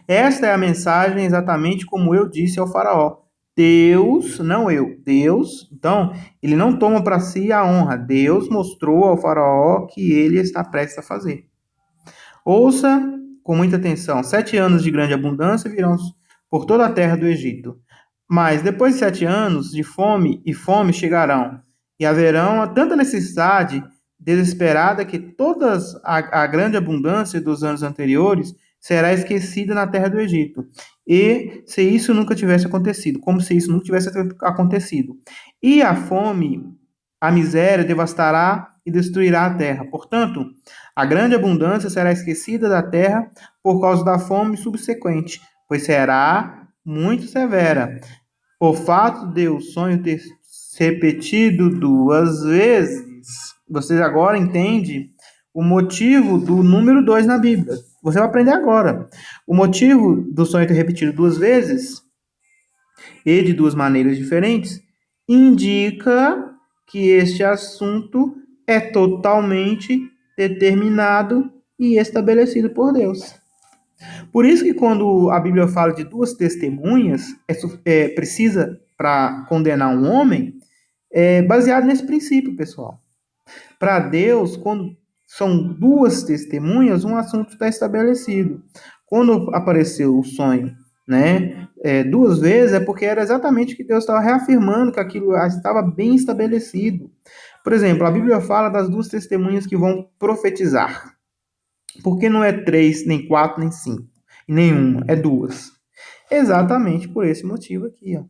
Speaker 1: Esta é a mensagem exatamente como eu disse ao faraó. Deus, não eu, Deus, então, ele não toma para si a honra. Deus mostrou ao faraó que ele está prestes a fazer. Ouça com muita atenção. 7 anos de grande abundância virão por toda a terra do Egito. Mas depois de 7 anos de fome e fome chegarão, e haverão tanta necessidade desesperada que toda a grande abundância dos anos anteriores será esquecida na terra do Egito. E se isso nunca tivesse acontecido, como se isso nunca tivesse acontecido. E a fome, a miséria devastará e destruirá a terra. Portanto, a grande abundância será esquecida da terra por causa da fome subsequente, pois será muito severa. O fato de o sonho ter se repetido duas vezes, vocês agora entendem o motivo do número 2 na Bíblia. Você vai aprender agora. O motivo do sonho ter repetido duas vezes e de duas maneiras diferentes indica que este assunto é totalmente determinado e estabelecido por Deus. Por isso que quando a Bíblia fala de duas testemunhas, precisa para condenar um homem, é baseado nesse princípio, pessoal. Para Deus, quando são duas testemunhas, um assunto está estabelecido. Quando apareceu o sonho, né, duas vezes, é porque era exatamente o que Deus estava reafirmando, que aquilo estava bem estabelecido. Por exemplo, a Bíblia fala das duas testemunhas que vão profetizar. Por que não é três, nem quatro, nem cinco? E nenhuma, é duas. Exatamente por esse motivo aqui, ó.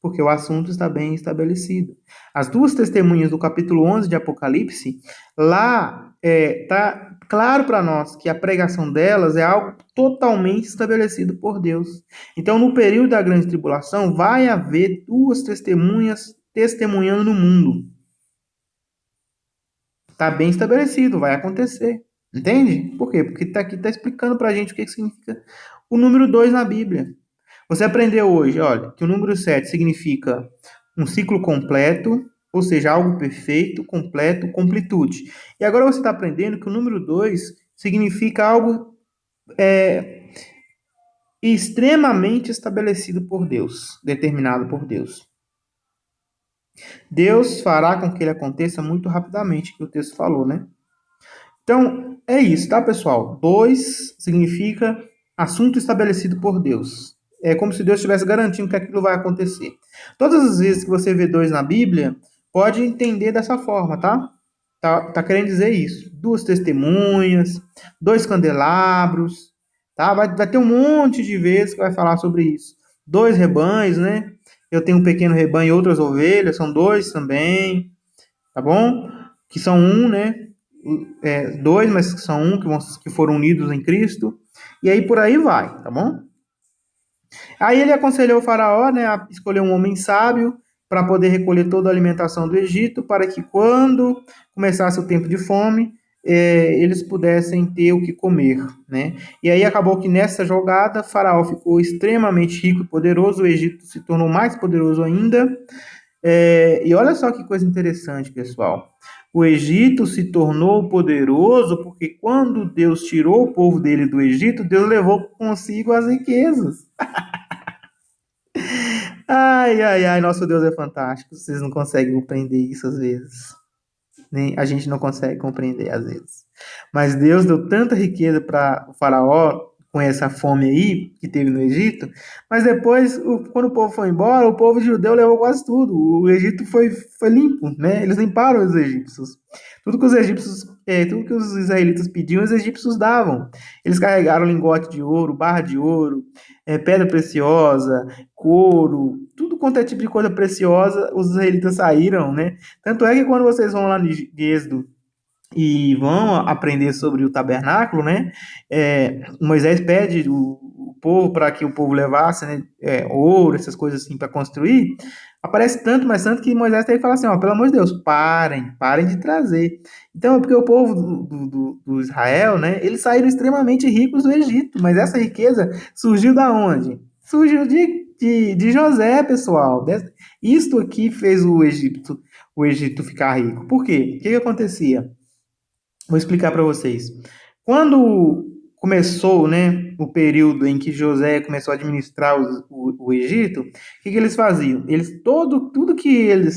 Speaker 1: Porque o assunto está bem estabelecido. As duas testemunhas do capítulo 11 de Apocalipse, lá está claro para nós que a pregação delas é algo totalmente estabelecido por Deus. Então, no período da grande tribulação, vai haver duas testemunhas testemunhando no mundo. Está bem estabelecido, vai acontecer. Entende? Por quê? Porque aqui está explicando para a gente o que significa o número 2 na Bíblia. Você aprendeu hoje, olha, que o número 7 significa um ciclo completo, ou seja, algo perfeito, completo, completude. E agora você está aprendendo que o número 2 significa algo extremamente estabelecido por Deus, determinado por Deus. Deus fará com que ele aconteça muito rapidamente, que o texto falou, né? Então, é isso, tá, pessoal? 2 significa assunto estabelecido por Deus. É como se Deus estivesse garantindo que aquilo vai acontecer. Todas as vezes que você vê 2 na Bíblia, pode entender dessa forma, tá? Tá querendo dizer isso. Duas testemunhas, 2 candelabros, tá? Vai ter um monte de vezes que vai falar sobre isso. 2 rebanhos, né? Eu tenho um pequeno rebanho e outras ovelhas, são 2 também, tá bom? Que são um, né? Dois, mas que são um, que foram unidos em Cristo. E aí por aí vai, tá bom? Aí ele aconselhou o faraó, né, a escolher um homem sábio para poder recolher toda a alimentação do Egito, para que quando começasse o tempo de fome, eles pudessem ter o que comer, né? E aí acabou que nessa jogada, faraó ficou extremamente rico e poderoso, o Egito se tornou mais poderoso ainda. E olha só que coisa interessante, pessoal. O Egito se tornou poderoso porque quando Deus tirou o povo dele do Egito, Deus levou consigo as riquezas. Ai, ai, ai, nosso Deus é fantástico. Vocês não conseguem compreender isso às vezes. Nem a gente não consegue compreender às vezes. Mas Deus deu tanta riqueza para o faraó com essa fome aí que teve no Egito, mas depois, quando o povo foi embora, o povo judeu levou quase tudo. O Egito foi limpo, né? Eles limparam os egípcios. Tudo que os israelitas pediam, os egípcios davam. Eles carregaram lingote de ouro, barra de ouro, pedra preciosa, couro, tudo quanto é tipo de coisa preciosa, os israelitas saíram, né? Tanto é que quando vocês vão lá de Êxodo e vão aprender sobre o tabernáculo, né? Moisés pede o povo para que o povo levasse, né, ouro, essas coisas assim para construir. Aparece tanto, mas tanto que Moisés tem que falar assim, ó, pelo amor de Deus, parem de trazer. Então, é porque o povo do Israel, né, eles saíram extremamente ricos do Egito, mas essa riqueza surgiu da onde? Surgiu de José, pessoal. Isto aqui fez o Egito ficar rico. Por quê? O que acontecia? Vou explicar para vocês. Quando começou, né, o período em que José começou a administrar o Egito, o que eles faziam? Tudo que eles